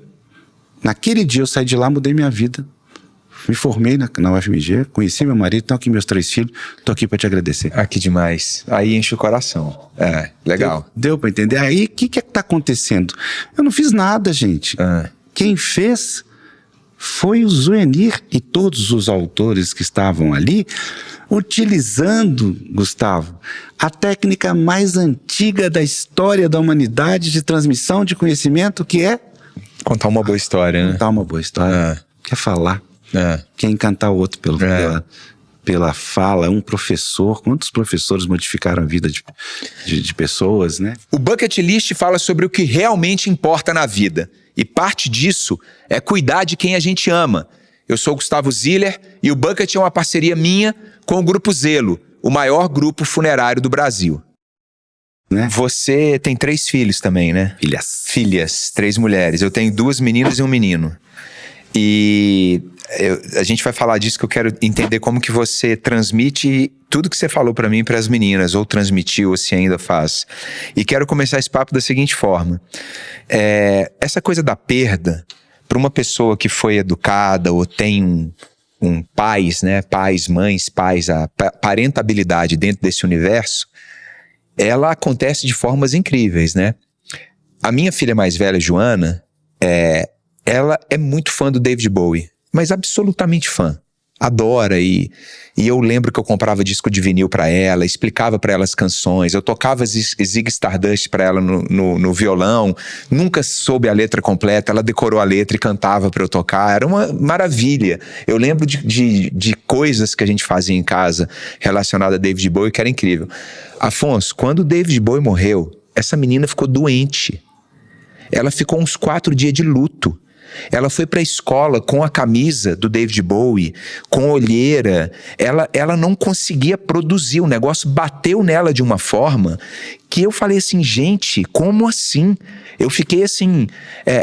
Naquele dia eu saí de lá, mudei minha vida. Me formei na UFMG, conheci meu marido, estão aqui meus 3 filhos, estou aqui para te agradecer. Que demais. Aí enche o coração. Legal. Deu para entender? Aí, o que está acontecendo? Eu não fiz nada, gente. Quem fez foi o Zuenir e todos os autores que estavam ali, utilizando, Gustavo, a técnica mais antiga da história da humanidade de transmissão de conhecimento, que é... Contar uma boa história, né? Contar uma boa história. Quer falar. Quer encantar o outro pela fala. Um professor, quantos professores modificaram a vida de pessoas, né? O Bucket List fala sobre o que realmente importa na vida. E parte disso é cuidar de quem a gente ama. Eu sou Gustavo Ziller e o Bucket é uma parceria minha com o Grupo Zelo, o maior grupo funerário do Brasil. Né? Você tem 3 filhos também, né? Filhas, 3 mulheres. Eu tenho 2 meninas e um menino. E a gente vai falar disso, que eu quero entender como que você transmite tudo que você falou pra mim para as meninas, ou transmitiu, ou se ainda faz. E quero começar esse papo da seguinte forma. Essa coisa da perda, para uma pessoa que foi educada ou tem pais, né? Pais, mães, a parentabilidade dentro desse universo, ela acontece de formas incríveis, né? A minha filha mais velha, Joana, ela é muito fã do David Bowie, mas absolutamente fã. adora. E eu lembro que eu comprava disco de vinil pra ela, explicava pra ela as canções, eu tocava Ziggy Stardust pra ela no violão, nunca soube a letra completa, ela decorou a letra e cantava pra eu tocar, era uma maravilha. Eu lembro de coisas que a gente fazia em casa relacionadas a David Bowie que era incrível. Afonso, quando o David Bowie morreu, essa menina ficou doente. Ela ficou uns 4 dias de luto. Ela foi para a escola com a camisa do David Bowie, com olheira. Ela não conseguia produzir, o negócio bateu nela de uma forma que eu falei assim, gente, como assim? Eu fiquei assim...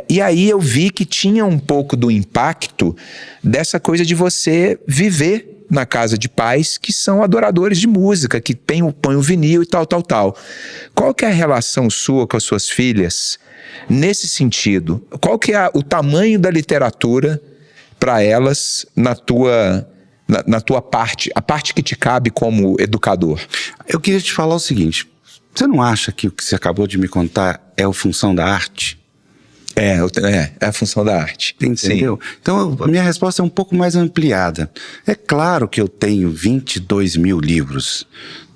e aí eu vi que tinha um pouco do impacto dessa coisa de você viver na casa de pais que são adoradores de música, que põem o vinil e tal. Qual que é a relação sua com as suas filhas nesse sentido? Qual que é o tamanho da literatura para elas na tua parte, a parte que te cabe como educador? Eu queria te falar o seguinte, você não acha que o que você acabou de me contar é a função da arte? É a função da arte. Entendeu? Sim. Então, a minha resposta é um pouco mais ampliada. É claro que eu tenho 22 mil livros,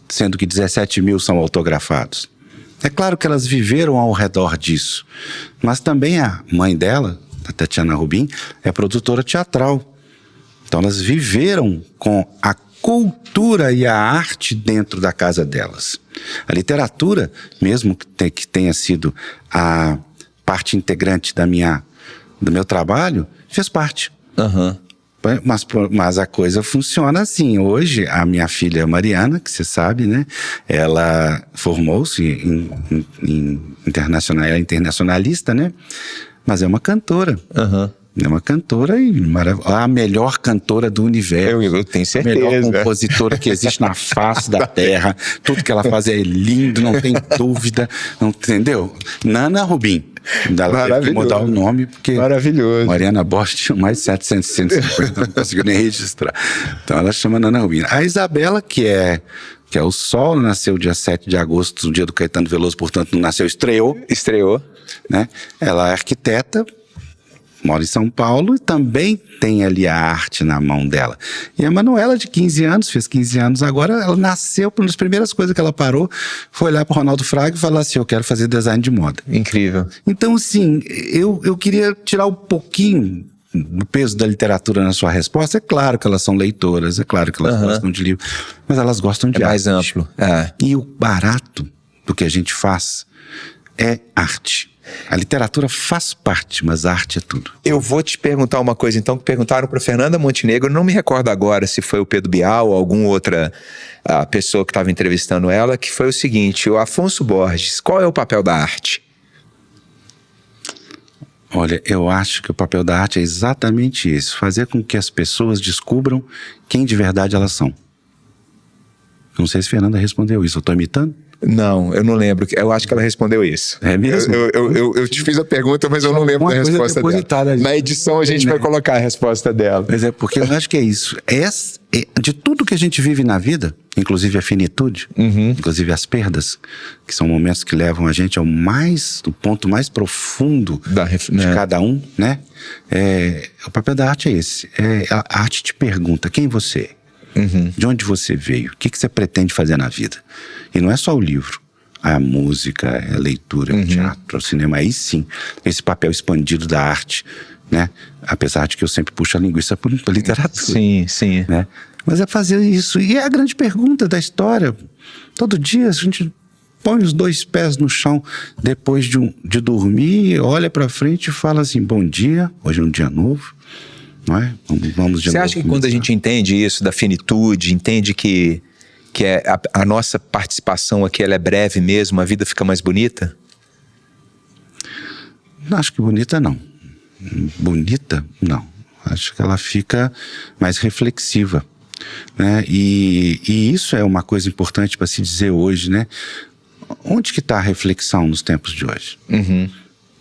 sendo que 17 mil são autografados. É claro que elas viveram ao redor disso. Mas também a mãe dela, a Tatiana Rubin, é produtora teatral. Então, elas viveram com a cultura e a arte dentro da casa delas. A literatura, mesmo que tenha sido a parte integrante do meu trabalho, fez parte. Uhum. Mas a coisa funciona assim. Hoje, a minha filha Mariana, que você sabe, né? Ela formou-se em internacionalista, né? Mas é uma cantora. Uhum. É uma cantora e a melhor cantora do universo. Eu tenho certeza. A melhor compositora que existe na face da terra. Tudo que ela faz é lindo, não tem dúvida. Não, entendeu? Nana Rubin. Ela teve que mudar o nome, porque maravilhoso. Mariana Bosch tinha mais de 700, 150, não conseguiu nem registrar. Então ela chama Nana Rubin. A Isabela, que é o Sol, nasceu dia 7 de agosto, no dia do Caetano Veloso, portanto não nasceu, estreou. Né? Ela é arquiteta, mora em São Paulo e também tem ali a arte na mão dela. E a Manuela, de 15 anos, fez 15 anos agora, ela nasceu, uma das primeiras coisas que ela parou foi olhar para o Ronaldo Fraga e falar assim, eu quero fazer design de moda. Incrível. Então, assim, eu queria tirar um pouquinho do peso da literatura na sua resposta. É claro que elas são leitoras, é claro que elas gostam de livro, mas elas gostam de arte. É mais amplo. E o barato do que a gente faz é arte. A literatura faz parte, mas a arte é tudo. Eu vou te perguntar uma coisa, então, que perguntaram para Fernanda Montenegro, não me recordo agora se foi o Pedro Bial ou alguma outra pessoa que estava entrevistando ela, que foi o seguinte, o Afonso Borges, qual é o papel da arte? Olha, eu acho que o papel da arte é exatamente isso, fazer com que as pessoas descubram quem de verdade elas são. Não sei se Fernanda respondeu isso, eu estou imitando? Não, eu não lembro. Eu acho que ela respondeu isso. É mesmo? Eu te fiz a pergunta, mas eu não lembro da resposta dela. Na edição a gente vai colocar a resposta dela. Mas é porque eu acho que é isso. De tudo que a gente vive na vida, inclusive a finitude, inclusive as perdas, que são momentos que levam a gente ao ponto mais profundo de cada um, né? O papel da arte é esse. A arte te pergunta quem você é. De onde você veio? O que você pretende fazer na vida? E não é só o livro, a música, a leitura, o teatro, o cinema. Aí sim, esse papel expandido da arte, né? Apesar de que eu sempre puxo a linguiça por literatura. Sim. Né? Mas é fazer isso. E é a grande pergunta da história. Todo dia a gente põe os 2 pés no chão depois de dormir, olha para frente e fala assim, bom dia, hoje é um dia novo. Não é? Vamos de Você novo acha que quando a gente entende isso da finitude, entende que a nossa participação aqui ela é breve mesmo, a vida fica mais bonita? Não, acho que bonita não. Bonita, não. Acho que ela fica mais reflexiva. Né? E isso é uma coisa importante para se dizer hoje, né? Onde que está a reflexão nos tempos de hoje?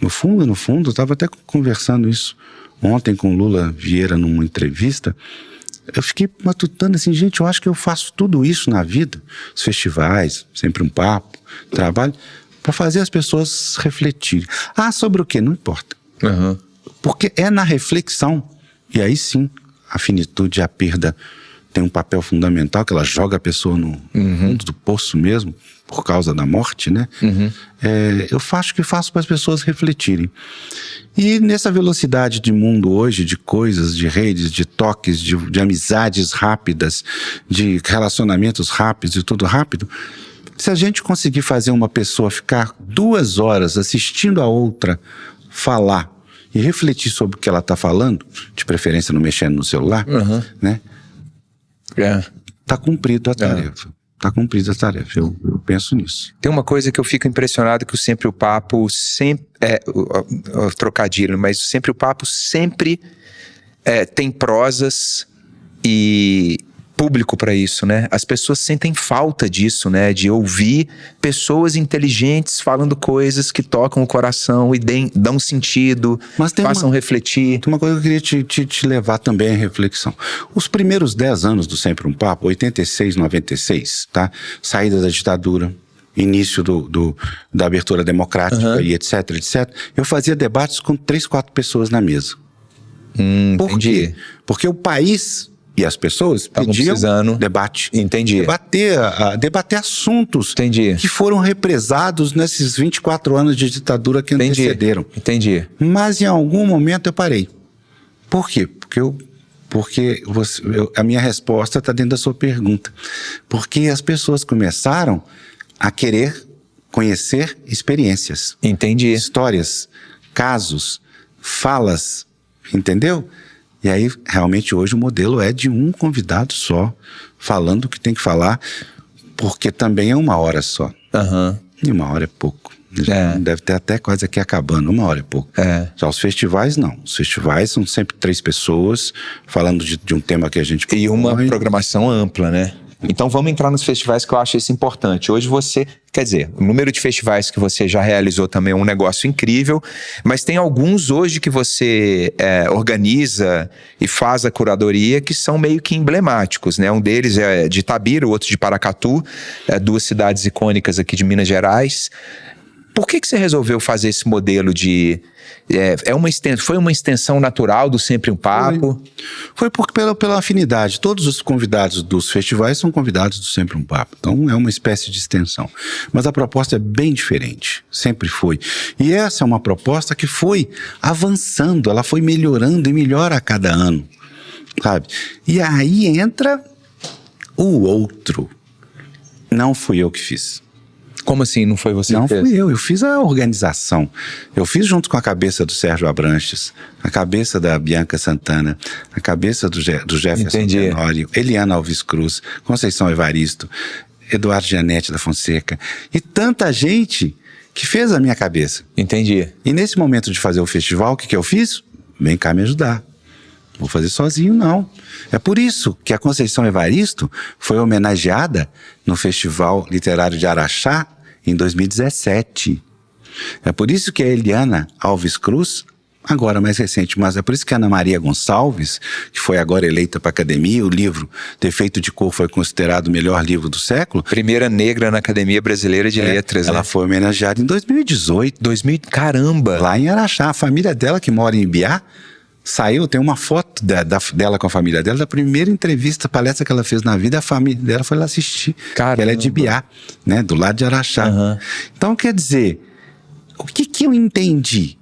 No fundo, eu estava até conversando isso ontem com Lula Vieira numa entrevista. Eu fiquei matutando assim, gente, eu acho que eu faço tudo isso na vida, os festivais, sempre um papo, trabalho, para fazer as pessoas refletirem. Sobre o quê? Não importa. Porque é na reflexão, e aí sim, a finitude e a perda tem um papel fundamental, que ela joga a pessoa no fundo do poço mesmo, por causa da morte, né? Eu faço para as pessoas refletirem. E nessa velocidade de mundo hoje, de coisas, de redes, de toques, de amizades rápidas, de relacionamentos rápidos e tudo rápido, se a gente conseguir fazer uma pessoa ficar 2 horas assistindo a outra falar e refletir sobre o que ela está falando, de preferência não mexendo no celular, né? Tá cumprida a tarefa. Tá cumprida a tarefa. Eu penso nisso. Tem uma coisa que eu fico impressionado, que Sempre o Papo trocadilho, mas Sempre o Papo sempre tem prosas e público para isso, né? As pessoas sentem falta disso, né? De ouvir pessoas inteligentes falando coisas que tocam o coração e dão sentido, façam refletir. Tem uma coisa que eu queria te levar também à reflexão. Os primeiros 10 anos do Sempre um Papo, 86, 96, tá? Saída da ditadura, início da abertura democrática e etc, etc. Eu fazia debates com 3, 4 pessoas na mesa. Por quê? Porque o país e as pessoas pediam debate. Entendi. Debater assuntos que foram represados nesses 24 anos de ditadura que antecederam. Entendi. Mas em algum momento eu parei. Por quê? Porque a minha resposta está dentro da sua pergunta. Porque as pessoas começaram a querer conhecer experiências. Entendi. Histórias, casos, falas, entendeu? E aí, realmente, hoje o modelo é de um convidado só, falando o que tem que falar, porque também é 1 hora só. E 1 hora é pouco. Deve ter até quase aqui acabando, 1 hora é pouco. Já os festivais, não. Os festivais são sempre 3 pessoas, falando de um tema que a gente propõe. E uma programação ampla, né? Então vamos entrar nos festivais, que eu acho isso importante. Hoje o número de festivais que você já realizou também é um negócio incrível, mas tem alguns hoje que você organiza e faz a curadoria que são meio que emblemáticos, né? Um deles é de Itabira, o outro de Paracatu, 2 cidades icônicas aqui de Minas Gerais. Por que você resolveu fazer esse modelo de... foi uma extensão natural do Sempre um Papo? Foi pela afinidade. Todos os convidados dos festivais são convidados do Sempre um Papo. Então é uma espécie de extensão. Mas a proposta é bem diferente. Sempre foi. E essa é uma proposta que foi avançando. Ela foi melhorando e melhora a cada ano. Sabe? E aí entra o outro. Não fui eu que fiz. Como assim? Não foi você que fez? Não fui eu fiz a organização. Eu fiz junto com a cabeça do Sérgio Abranches, a cabeça da Bianca Santana, a cabeça do Jefferson Tenório, Eliana Alves Cruz, Conceição Evaristo, Eduardo Gianetti da Fonseca, e tanta gente que fez a minha cabeça. Entendi. E nesse momento de fazer o festival, o que eu fiz? Vem cá me ajudar. Vou fazer sozinho, não. É por isso que a Conceição Evaristo foi homenageada no Festival Literário de Araxá em 2017. É por isso que a Eliana Alves Cruz, agora mais recente, mas é por isso que a Ana Maria Gonçalves, que foi agora eleita para a Academia, o livro Defeito de Cor foi considerado o melhor livro do século. Primeira negra na Academia Brasileira de Letras. Ela foi homenageada em 2018. Caramba! Lá em Araxá. A família dela, que mora em Ibiá, saiu, tem uma foto dela com a família dela, da primeira entrevista, palestra que ela fez na vida, a família dela foi lá assistir. Caramba. Ela é de Ibiá, né, do lado de Araxá. Então, quer dizer, o que eu entendi?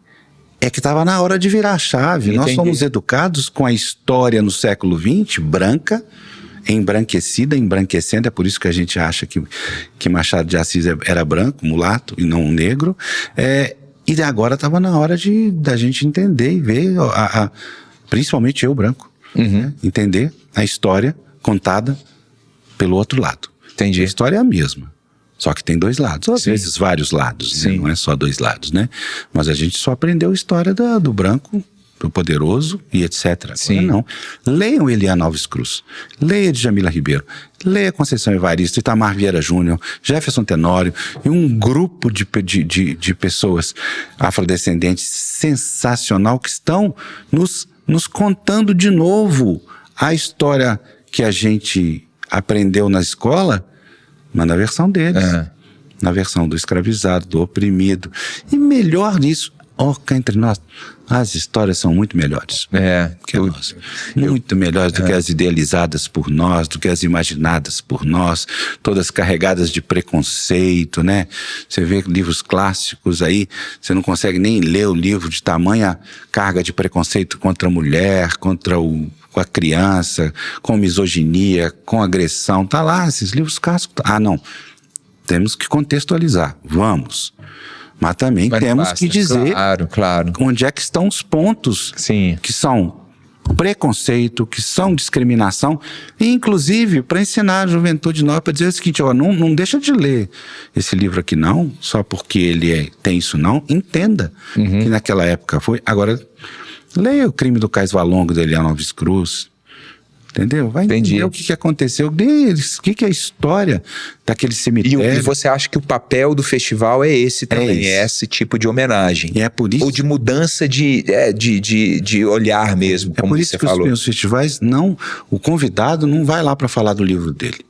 É que estava na hora de virar a chave. Nós somos educados com a história no século XX, branca, embranquecendo, é por isso que a gente acha que Machado de Assis era branco, mulato, e não negro. E agora estava na hora da gente entender e ver, principalmente eu, branco, né? Entender a história contada pelo outro lado. Entendi. A história é a mesma, só que tem 2 lados, às vezes vários lados, né? Não é só 2 lados, né? Mas a gente só aprendeu a história do branco, do poderoso e etc. Agora não. Leiam Eliana Alves Cruz, leia Djamila Ribeiro, leia Conceição Evaristo, Itamar Vieira Júnior, Jefferson Tenório e um grupo de pessoas afrodescendentes sensacional que estão nos contando de novo a história que a gente aprendeu na escola, mas na versão deles. Na versão do escravizado, do oprimido. E melhor nisso, cá entre nós, as histórias são muito melhores que nós. Muito melhores do que as idealizadas por nós, do que as imaginadas por nós, todas carregadas de preconceito, né? Você vê livros clássicos aí, você não consegue nem ler o livro de tamanha carga de preconceito contra a mulher, com a criança, com misoginia, com agressão. Tá lá, esses livros clássicos. Não. Temos que contextualizar. Vamos. Mas também temos que dizer claro. onde é que estão os pontos que são preconceito, que são discriminação, e inclusive para ensinar a juventude nova, para dizer o seguinte, não deixa de ler esse livro aqui não, só porque ele tem isso não, entenda que naquela época foi. Agora, leia O Crime do Cais Valongo, de Eliane Alves Cruz, entendeu? Vai entender o que aconteceu deles, o que é a história daquele cemitério. E você acha que o papel do festival é esse também, é esse tipo de homenagem. E é por isso... Ou de mudança de olhar mesmo, como por isso você que falou. Os festivais, o convidado não vai lá para falar do livro dele.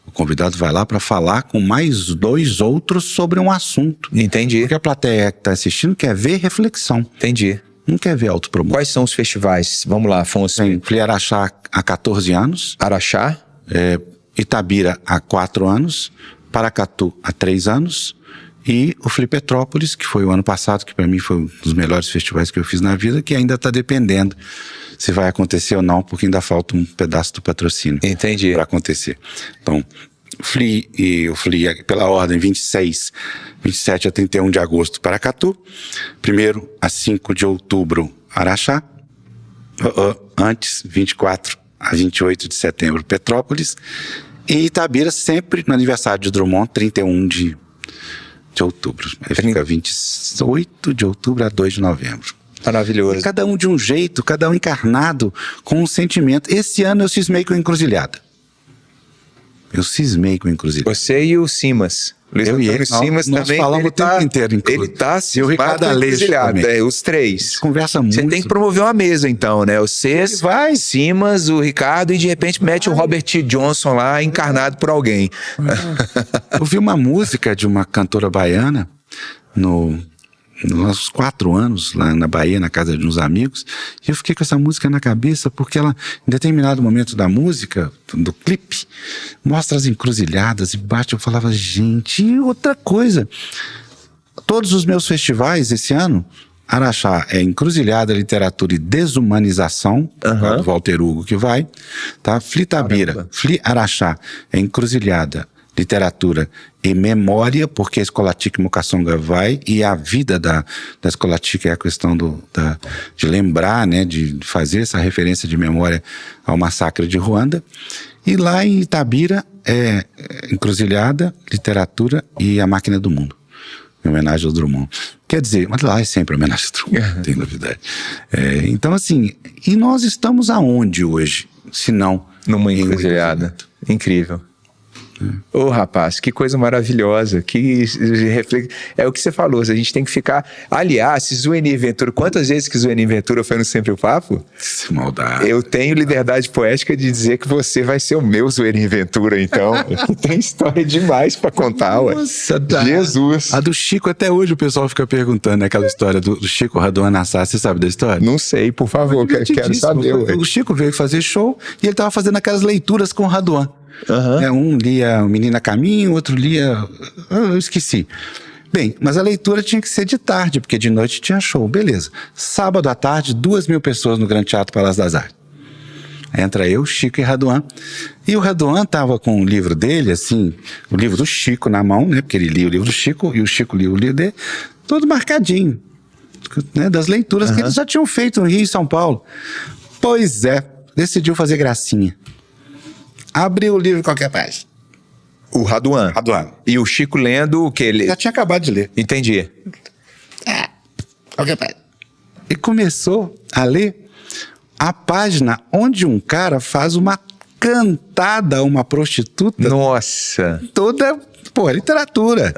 O convidado vai lá para falar com mais 2 outros sobre um assunto. Entendi. Porque a plateia que está assistindo quer ver reflexão. Entendi. Não quer ver autopromoção. Quais são os festivais? Vamos lá, Afonso. Tem Fli Araxá há 14 anos. Araxá? Itabira há 4 anos. Paracatu há 3 anos. E o Fli Petrópolis, que foi o ano passado, que para mim foi um dos melhores festivais que eu fiz na vida, que ainda está dependendo se vai acontecer ou não, porque ainda falta um pedaço do patrocínio. Entendi. Para acontecer. Então, o Fli pela ordem, 26, 27 a 31 de agosto, Paracatu. 1º a 5 de outubro, Araxá. Antes, 24 a 28 de setembro, Petrópolis. E Itabira, sempre no aniversário de Drummond, 31 de outubro. Aí fica 28 de outubro a 2 de novembro. Maravilhoso. E cada um de um jeito, cada um encarnado com um sentimento. Esse ano eu cismei com a Encruzilhada. Você e o Simas. Luiz Antônio Simas nós também. Falamos o tempo inteiro, ele tá e o Ricardo Aleixo também. Os 3. Conversa muito. Você tem que promover uma mesa então, né? Você, Simas, o Ricardo, e de repente mete o Robert T. Johnson lá, encarnado por alguém. Eu vi uma música de uma cantora baiana nos nossos 4 anos lá na Bahia, na casa de uns amigos, e eu fiquei com essa música na cabeça porque ela, em determinado momento da música, do clipe, mostra as encruzilhadas e bate, eu falava, gente, e outra coisa, todos os meus festivais esse ano, Araxá é Encruzilhada, Literatura e Desumanização, do Walter Hugo que vai, tá? Fli Itabira, Fli Araxá é Encruzilhada, Literatura e Memória, porque a Escolática Mukaçonga vai, e a vida da Escolática é a questão de lembrar, né, de fazer essa referência de memória ao massacre de Ruanda. E lá em Itabira é Encruzilhada, Literatura e A Máquina do Mundo, em homenagem ao Drummond. Quer dizer, mas lá é sempre homenagem ao Drummond, não tem novidade. Então, assim, e nós estamos aonde hoje, se não numa encruzilhada? Incrível. Rapaz, que coisa maravilhosa, é o que você falou, a gente tem que ficar, aliás, se Zueni Ventura, quantas vezes que Zueni Ventura foi no Sempre o Papo? Maldade. Eu tenho liberdade poética de dizer que você vai ser o meu Zueni Ventura, então, tem história demais pra contar, Nossa, Jesus. A do Chico, até hoje o pessoal fica perguntando, né, aquela história do Chico Raduan Nassar, você sabe da história? Não sei, por favor, quero saber. O Chico veio fazer show e ele tava fazendo aquelas leituras com o Raduan. Um lia O Menino a Caminho, outro lia... Eu esqueci. Bem, mas a leitura tinha que ser de tarde, porque de noite tinha show. Beleza. Sábado à tarde, 2.000 pessoas no Grande Teatro Palácio das Artes. Entra eu, Chico e Raduan. E o Raduan tava com o livro dele, assim, o livro do Chico na mão, né? Porque ele lia o livro do Chico e o Chico lia o livro dele, todo marcadinho, né? Das leituras que eles já tinham feito no Rio e São Paulo. Pois é, decidiu fazer gracinha. Abriu o livro em qualquer página. O Raduan. E o Chico lendo o que ele... Já tinha acabado de ler. Entendi. Qualquer página. E começou a ler a página onde um cara faz uma cantada a uma prostituta. Nossa. Toda, literatura.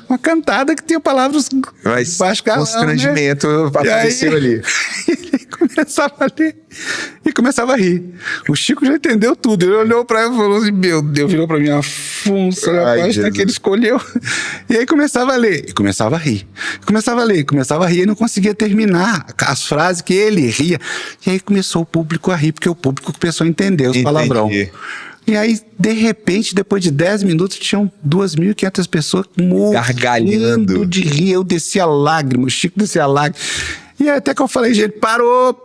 Uma cantada que tinha palavras... Mas constrangimento apareceu ali. Ele começava a ler e começava a rir. O Chico já entendeu tudo. Ele olhou pra ela e falou assim, meu Deus, virou pra mim, funça na Ai, página Jesus. que ele escolheu. E aí começava a ler, e começava a rir. Começava a ler, começava a rir, e não conseguia terminar as frases que ele ria. E aí começou o público a rir, porque o público começou a entender os palavrão. E aí, de repente, depois de 10 minutos, tinham 2.500 pessoas Gargalhando de rir. Eu descia lágrima, o Chico descia lágrima. E aí, até que eu falei, gente, parou.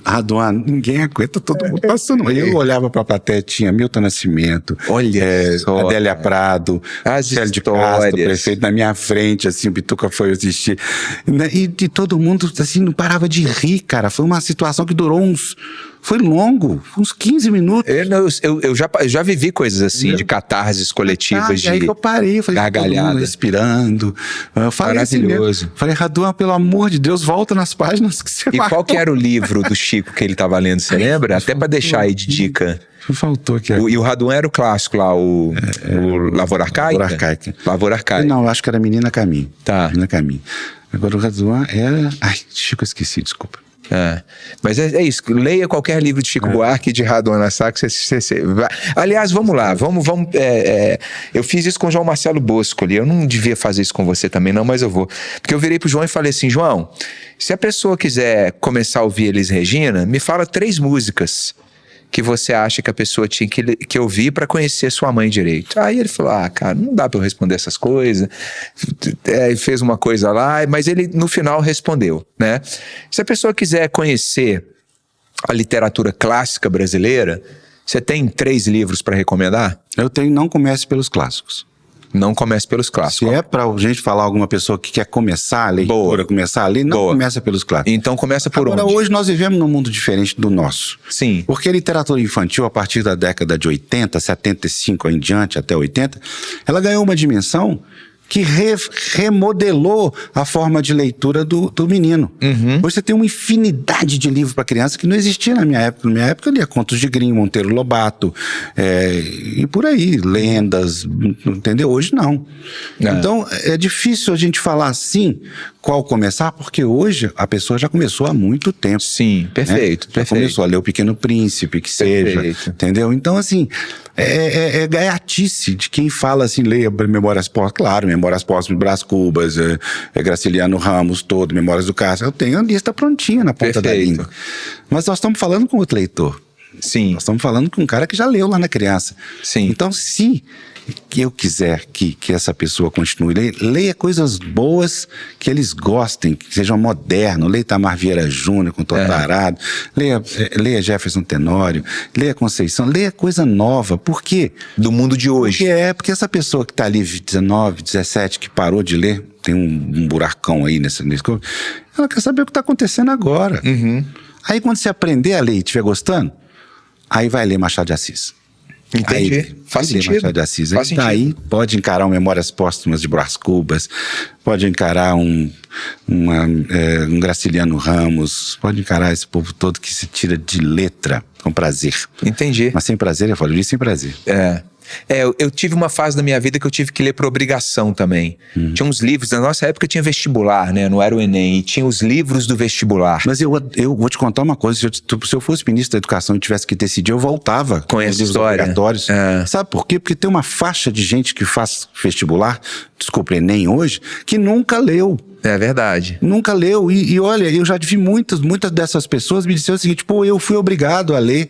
Raduan, ninguém aguenta, todo mundo passando. Eu olhava pra plateia, tinha Milton Nascimento, Olha só, Adélia Prado, as Célio de histórias. Castro, prefeito na minha frente, assim, o Bituca foi assistir. E todo mundo, assim, não parava de rir, cara. Foi uma situação que durou foi longo, uns 15 minutos. Eu já vivi coisas assim, de catarses coletivas, E aí que eu parei, eu falei, gargalhada. todo mundo respirando. Eu falei Maravilhoso. Assim, falei, Raduan, pelo amor de Deus, volta nas páginas que você E qual que era o livro do Chico que ele estava lendo, você lembra? Até para deixar aí de dica. Faltou aqui. E o Raduan era o clássico lá, o Lavoura Arcaica? Lavoura Arcaica. Não, eu acho que era Menina Caminho. Tá. Menina Caminho. Agora o Raduan era... Ai, Chico, eu esqueci, desculpa. Mas é isso, leia qualquer livro de Chico Buarque e de Raduan Assar, que você vai. Aliás, vamos lá, eu fiz isso com o João Marcelo Bosco ali, eu não devia fazer isso com você também não, mas eu vou, porque eu virei pro João e falei assim, João, se a pessoa quiser começar a ouvir Elis Regina, me fala 3 músicas que você acha que a pessoa tinha que ouvir para conhecer sua mãe direito. Aí ele falou, cara, não dá para eu responder essas coisas. Fez uma coisa lá, mas ele no final respondeu, né? Se a pessoa quiser conhecer a literatura clássica brasileira, você tem 3 livros para recomendar? Eu tenho Não Comece pelos Clássicos. Não comece pelos clássicos. Se é pra gente falar alguma pessoa que quer começar a leitura, começar a ler, não começa pelos clássicos. Então começa por Agora, onde? hoje nós vivemos num mundo diferente do nosso. Sim. Porque a literatura infantil, a partir da década de 80, 75 em diante, até 80, ela ganhou uma dimensão que remodelou a forma de leitura do menino. Hoje você tem uma infinidade de livros para criança que não existia na minha época. Na minha época eu lia Contos de Grimm, Monteiro Lobato, e por aí, lendas, entendeu? Hoje não. Então é difícil a gente falar assim, qual começar, porque hoje a pessoa já começou há muito tempo. Sim, perfeito. Já começou a ler O Pequeno Príncipe, que seja, entendeu? Então assim, é gaiatice de quem fala assim, leia Memórias Póstumas, claro, Memórias Póstumas de Brás Cubas, Graciliano Ramos, todo, Memórias do Castro, eu tenho a lista prontinha na ponta da língua. Mas nós estamos falando com outro leitor. Sim. Nós estamos falando com um cara que já leu lá na criança. Sim. Então, se eu quiser que essa pessoa continue, leia coisas boas que eles gostem, que sejam modernos. Leia Itamar Vieira Júnior com Totarado, leia Jefferson Tenório, leia Conceição, leia coisa nova. Por quê? Do mundo de hoje. Porque essa pessoa que está ali, 19, 17, que parou de ler, tem um buracão aí nesse ela quer saber o que está acontecendo agora. Aí quando você aprender a ler e estiver gostando, aí vai ler Machado de Assis. Entendi. Aí, faz sentido. Machado de Assis. Faz sentido. Aí pode encarar Memórias Póstumas de Brás Cubas, pode encarar um Graciliano Ramos, pode encarar esse povo todo que se tira de letra com prazer. Entendi. Mas sem prazer, eu falo, eu li sem prazer. Eu tive uma fase da minha vida que eu tive que ler por obrigação também. Tinha uns livros, na nossa época tinha vestibular, né? Não era o Enem, e tinha os livros do vestibular. Mas eu vou te contar uma coisa, se eu fosse ministro da Educação e tivesse que decidir, eu voltava com essa história. Obrigatórios. Sabe por quê? Porque tem uma faixa de gente que faz vestibular, desculpa, Enem hoje, que nunca leu. É verdade. Nunca leu. E olha, eu já vi muitas dessas pessoas me disseram o seguinte, eu fui obrigado a ler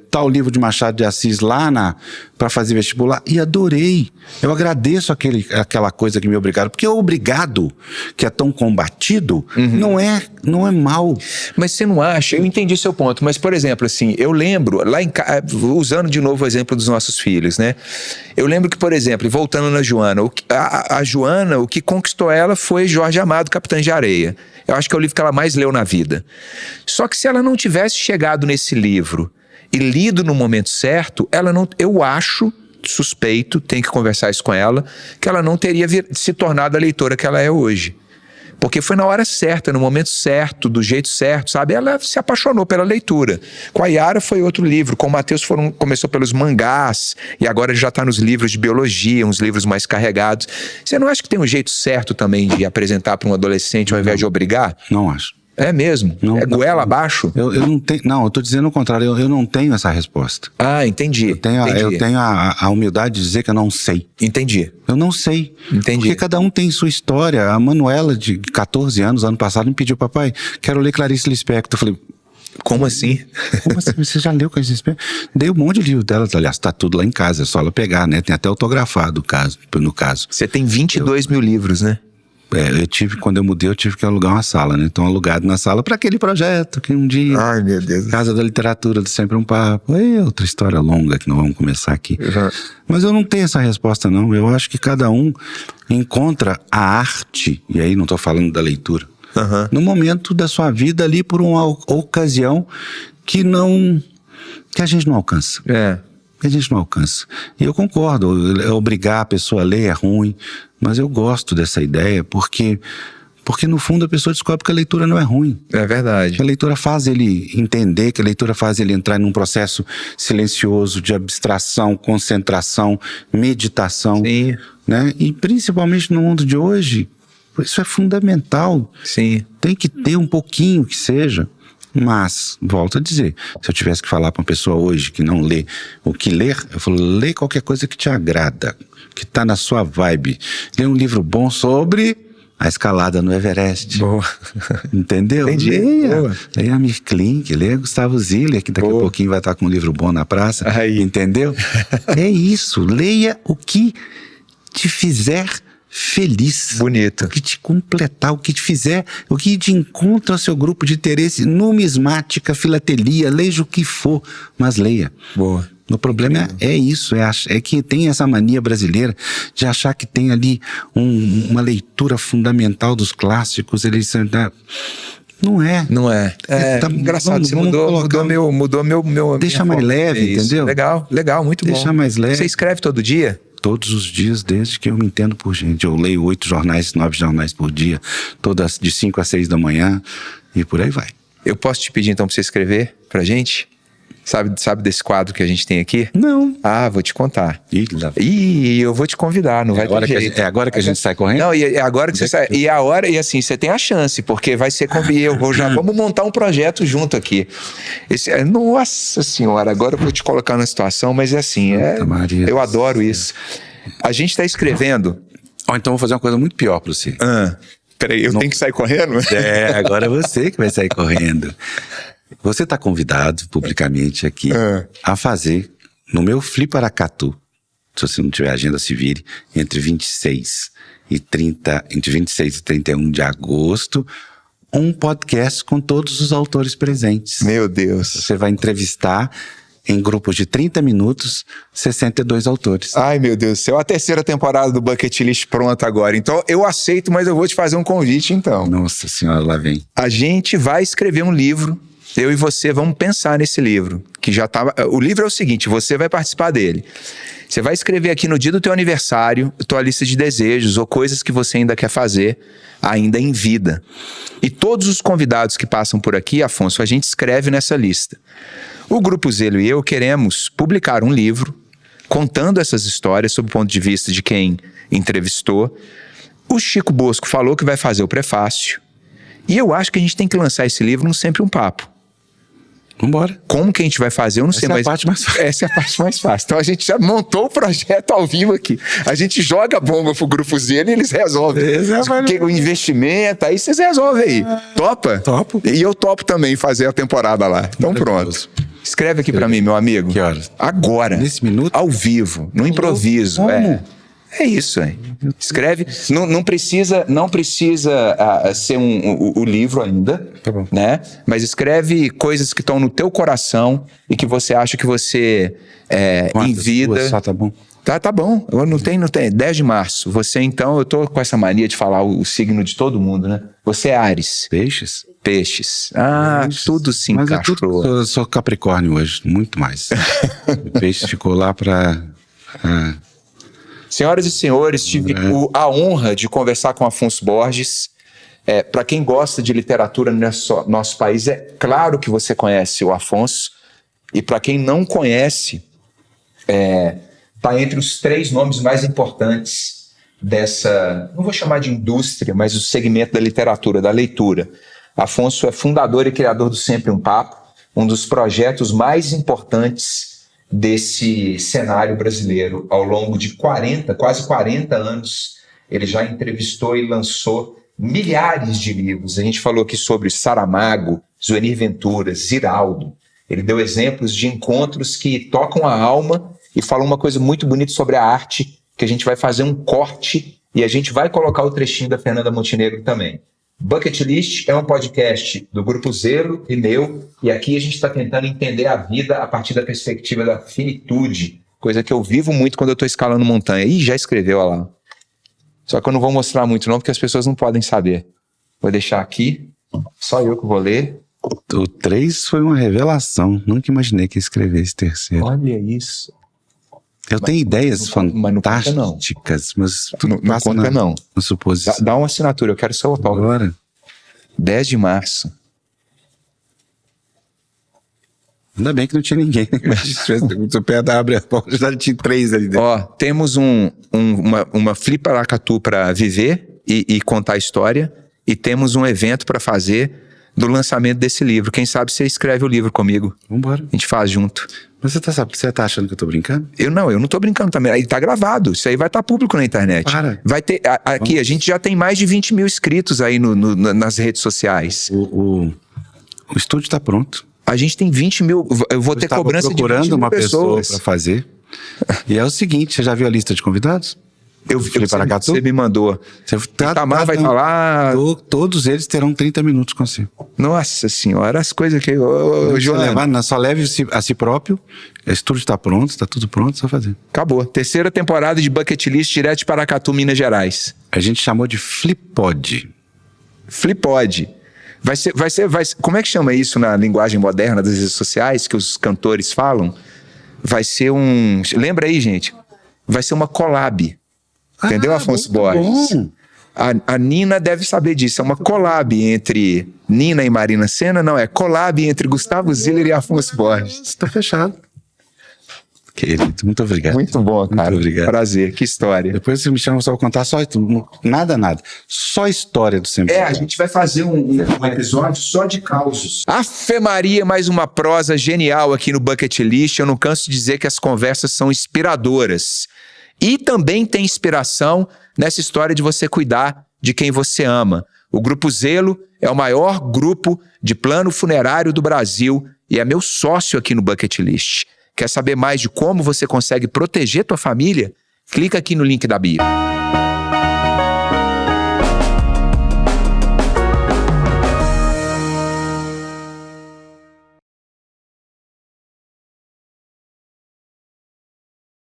tal livro de Machado de Assis lá para fazer vestibular e adorei. Eu agradeço aquela coisa que me obrigaram, porque o obrigado, que é tão combatido, não é mal. Mas você não acha? Eu entendi seu ponto, mas por exemplo, assim, eu lembro, lá usando de novo o exemplo dos nossos filhos, né? Eu lembro que, por exemplo, voltando na Joana, a Joana, o que conquistou ela foi Jorge Amado, Capitães de Areia. Eu acho que é o livro que ela mais leu na vida. Só que se ela não tivesse chegado nesse livro e lido no momento certo, ela não, eu acho, suspeito, tenho que conversar isso com ela, que ela não teria se tornado a leitora que ela é hoje. Porque foi na hora certa, no momento certo, do jeito certo, sabe? Ela se apaixonou pela leitura. Com a Yara foi outro livro, com o Matheus começou pelos mangás, e agora ele já está nos livros de biologia, uns livros mais carregados. Você não acha que tem um jeito certo também de apresentar para um adolescente ao invés de obrigar? Não acho. É mesmo? Não, é goela abaixo? Eu não tenho. Não, eu tô dizendo o contrário, eu não tenho essa resposta. Ah, entendi. Eu tenho a humildade de dizer que eu não sei. Entendi. Eu não sei. Entendi. Porque cada um tem sua história. A Manuela, de 14 anos, ano passado, me pediu, papai, quero ler Clarice Lispector. Eu falei, como assim? Como assim? Você já leu Clarice Lispector? Dei um monte de livro dela. Aliás, tá tudo lá em casa, é só ela pegar, né? Tem até autografado no caso. Você tem 22 mil livros, né? Quando eu mudei, eu tive que alugar uma sala, né? Então, alugado na sala para aquele projeto que um dia... Ai, meu Deus. Casa da Literatura, do Sempre um Papo. É outra história longa que não vamos começar aqui. Uhum. Mas eu não tenho essa resposta, não. Eu acho que cada um encontra a arte, e aí não estou falando da leitura, no momento da sua vida ali por uma ocasião que a gente não alcança. Que a gente não alcança. E eu concordo, obrigar a pessoa a ler é ruim, mas eu gosto dessa ideia porque no fundo a pessoa descobre que a leitura não é ruim. É verdade. Que a leitura faz ele entender, que a leitura faz ele entrar num processo silencioso de abstração, concentração, meditação. Sim. Né? E principalmente no mundo de hoje, isso é fundamental. Sim. Tem que ter um pouquinho que seja. Mas, volto a dizer, se eu tivesse que falar para uma pessoa hoje que não lê o que ler, eu falo, lê qualquer coisa que te agrada, que está na sua vibe. Lê um livro bom sobre a escalada no Everest. Boa. Entendeu? Entendi. Leia a Mir Klink, leia Gustavo Ziller, que daqui a pouquinho vai estar com um livro bom na praça. Aí. Entendeu? É isso, leia o que te fizer feliz. Bonito. O que te completar, o que te fizer, o que te encontra o seu grupo de interesse, numismática, filatelia, leia o que for, mas leia. Boa. O problema é isso, é que tem essa mania brasileira de achar que tem ali uma leitura fundamental dos clássicos, não é. Não é. Tá, engraçado, você mudou meu... Deixa mais leve, entendeu? Legal, muito bom. Deixa mais leve. Você escreve todo dia? Todos os dias, desde que eu me entendo por gente. Eu leio 8 jornais, 9 jornais por dia, todas de 5 a 6 da manhã, e por aí vai. Eu posso te pedir então para você escrever pra gente? Sabe desse quadro que a gente tem aqui? Não. Ah, vou te contar. Ih, eu vou te convidar, não vai ter jeito. É agora que a gente sai correndo? Não, é agora que você sai. E assim, você tem a chance, porque vai ser vamos montar um projeto junto aqui. Nossa senhora, agora eu vou te colocar na situação, mas é assim, eu adoro isso. A gente está escrevendo... Então vou fazer uma coisa muito pior para você. Peraí, eu tenho que sair correndo? Agora é você que vai sair correndo. Você está convidado publicamente aqui a fazer no meu Fliparacatu, se você não tiver agenda, se vire, entre 26 e 31 de agosto, um podcast com todos os autores presentes. Meu Deus. Você vai entrevistar em grupos de 30 minutos, 62 autores. Ai, meu Deus do céu. A terceira temporada do Bucket List pronta agora. Então, eu aceito, mas eu vou te fazer um convite, então. Nossa senhora, lá vem. A gente vai escrever um livro. Eu e você vamos pensar nesse livro. O livro é o seguinte, você vai participar dele. Você vai escrever aqui no dia do teu aniversário, tua lista de desejos ou coisas que você ainda quer fazer, ainda em vida. E todos os convidados que passam por aqui, Afonso, a gente escreve nessa lista. O Grupo Zelo e eu queremos publicar um livro contando essas histórias sob o ponto de vista de quem entrevistou. O Chico Bosco falou que vai fazer o prefácio. E eu acho que a gente tem que lançar esse livro no Sempre um Papo. Vambora. Como que a gente vai fazer, eu não sei, mas... Essa é a parte mais fácil. Essa é a parte mais fácil. Então a gente já montou o projeto ao vivo aqui. A gente joga a bomba pro Grupo Zelo e eles resolvem. O investimento, aí vocês resolvem aí. Topa? Topo. E eu topo também fazer a temporada lá. Então pronto. Escreve aqui pra mim, meu amigo. Que horas? Agora. Nesse minuto? Ao vivo, no improviso. Como? É isso, hein? Escreve. Não precisa ser o livro ainda, tá bom, né? Mas escreve coisas que estão no teu coração e que você acha que você em vida. Só tá bom. Tá bom. Não tem. 10 de março. Você, então, eu tô com essa mania de falar o signo de todo mundo, né? Você é Áries. Peixes. Peixes. Tudo se Mas encaixou. Eu sou Capricórnio hoje, muito mais. O peixe ficou lá pra... Senhoras e senhores, tive a honra de conversar com Afonso Borges. Para quem gosta de literatura no nosso país, é claro que você conhece o Afonso. E para quem não conhece, está entre os 3 nomes mais importantes dessa, não vou chamar de indústria, mas o segmento da literatura, da leitura. Afonso é fundador e criador do Sempre um Papo, um dos projetos mais importantes desse cenário brasileiro. Ao longo de quase 40 anos, ele já entrevistou e lançou milhares de livros. A gente falou aqui sobre Saramago, Zuenir Ventura, Ziraldo. Ele deu exemplos de encontros que tocam a alma e falou uma coisa muito bonita sobre a arte, que a gente vai fazer um corte e a gente vai colocar o trechinho da Fernanda Montenegro também. Bucket List é um podcast do Grupo Zelo e meu, e aqui a gente está tentando entender a vida a partir da perspectiva da finitude, coisa que eu vivo muito quando eu estou escalando montanha. Ih, já escreveu, olha lá. Só que eu não vou mostrar muito não, porque as pessoas não podem saber. Vou deixar aqui, só eu que vou ler. O 3 foi uma revelação, nunca imaginei que ia escrever esse terceiro. Olha isso. Eu tenho ideias fantásticas, mas não conta não. Na suposição. Dá uma assinatura, eu quero seu autógrafo. Agora. 10 de março. Ainda bem que não tinha ninguém. O pé da abre a porta, já tinha 3 ali dentro. Ó, temos uma Fliparacatu para viver e contar a história, e temos um evento para fazer do lançamento desse livro. Quem sabe você escreve o livro comigo. Vambora. A gente faz junto. Mas você tá achando que eu tô brincando? Eu não tô brincando também. Aí tá gravado. Isso aí vai estar público na internet. Para. Vai ter, aqui a gente já tem mais de 20 mil inscritos aí nas redes sociais. O estúdio tá pronto. A gente tem 20 mil. Eu vou ter cobrança de 20 mil pessoas. Procurando uma pessoa pra fazer. E é o seguinte, você já viu a lista de convidados? Você me mandou. Itamar vai falar. Todos eles terão 30 minutos com você. Nossa senhora, as coisas que. Só leve a si próprio. O estúdio está pronto, está tudo pronto, só fazer. Acabou. Terceira temporada de Bucket List direto de Paracatu, Minas Gerais. A gente chamou de Flipod. Flipod. Vai ser, como é que chama isso na linguagem moderna das redes sociais que os cantores falam? Vai ser um. Lembra aí, gente? Vai ser uma collab. Entendeu, Afonso Borges? Bom. A Nina deve saber disso. É uma collab entre Nina e Marina Senna. Não, é collab entre Gustavo Ziller e Afonso Borges. Está fechado. Querido, muito obrigado. Muito bom, cara. Muito obrigado. Prazer, que história. Depois você me chama só pra contar só nada. Só a história do Sempre. A gente vai fazer um episódio só de causos. Afe Maria, mais uma prosa genial aqui no Bucket List. Eu não canso de dizer que as conversas são inspiradoras. E também tem inspiração nessa história de você cuidar de quem você ama. O Grupo Zelo é o maior grupo de plano funerário do Brasil e é meu sócio aqui no Bucket List. Quer saber mais de como você consegue proteger tua família? Clica aqui no link da bio.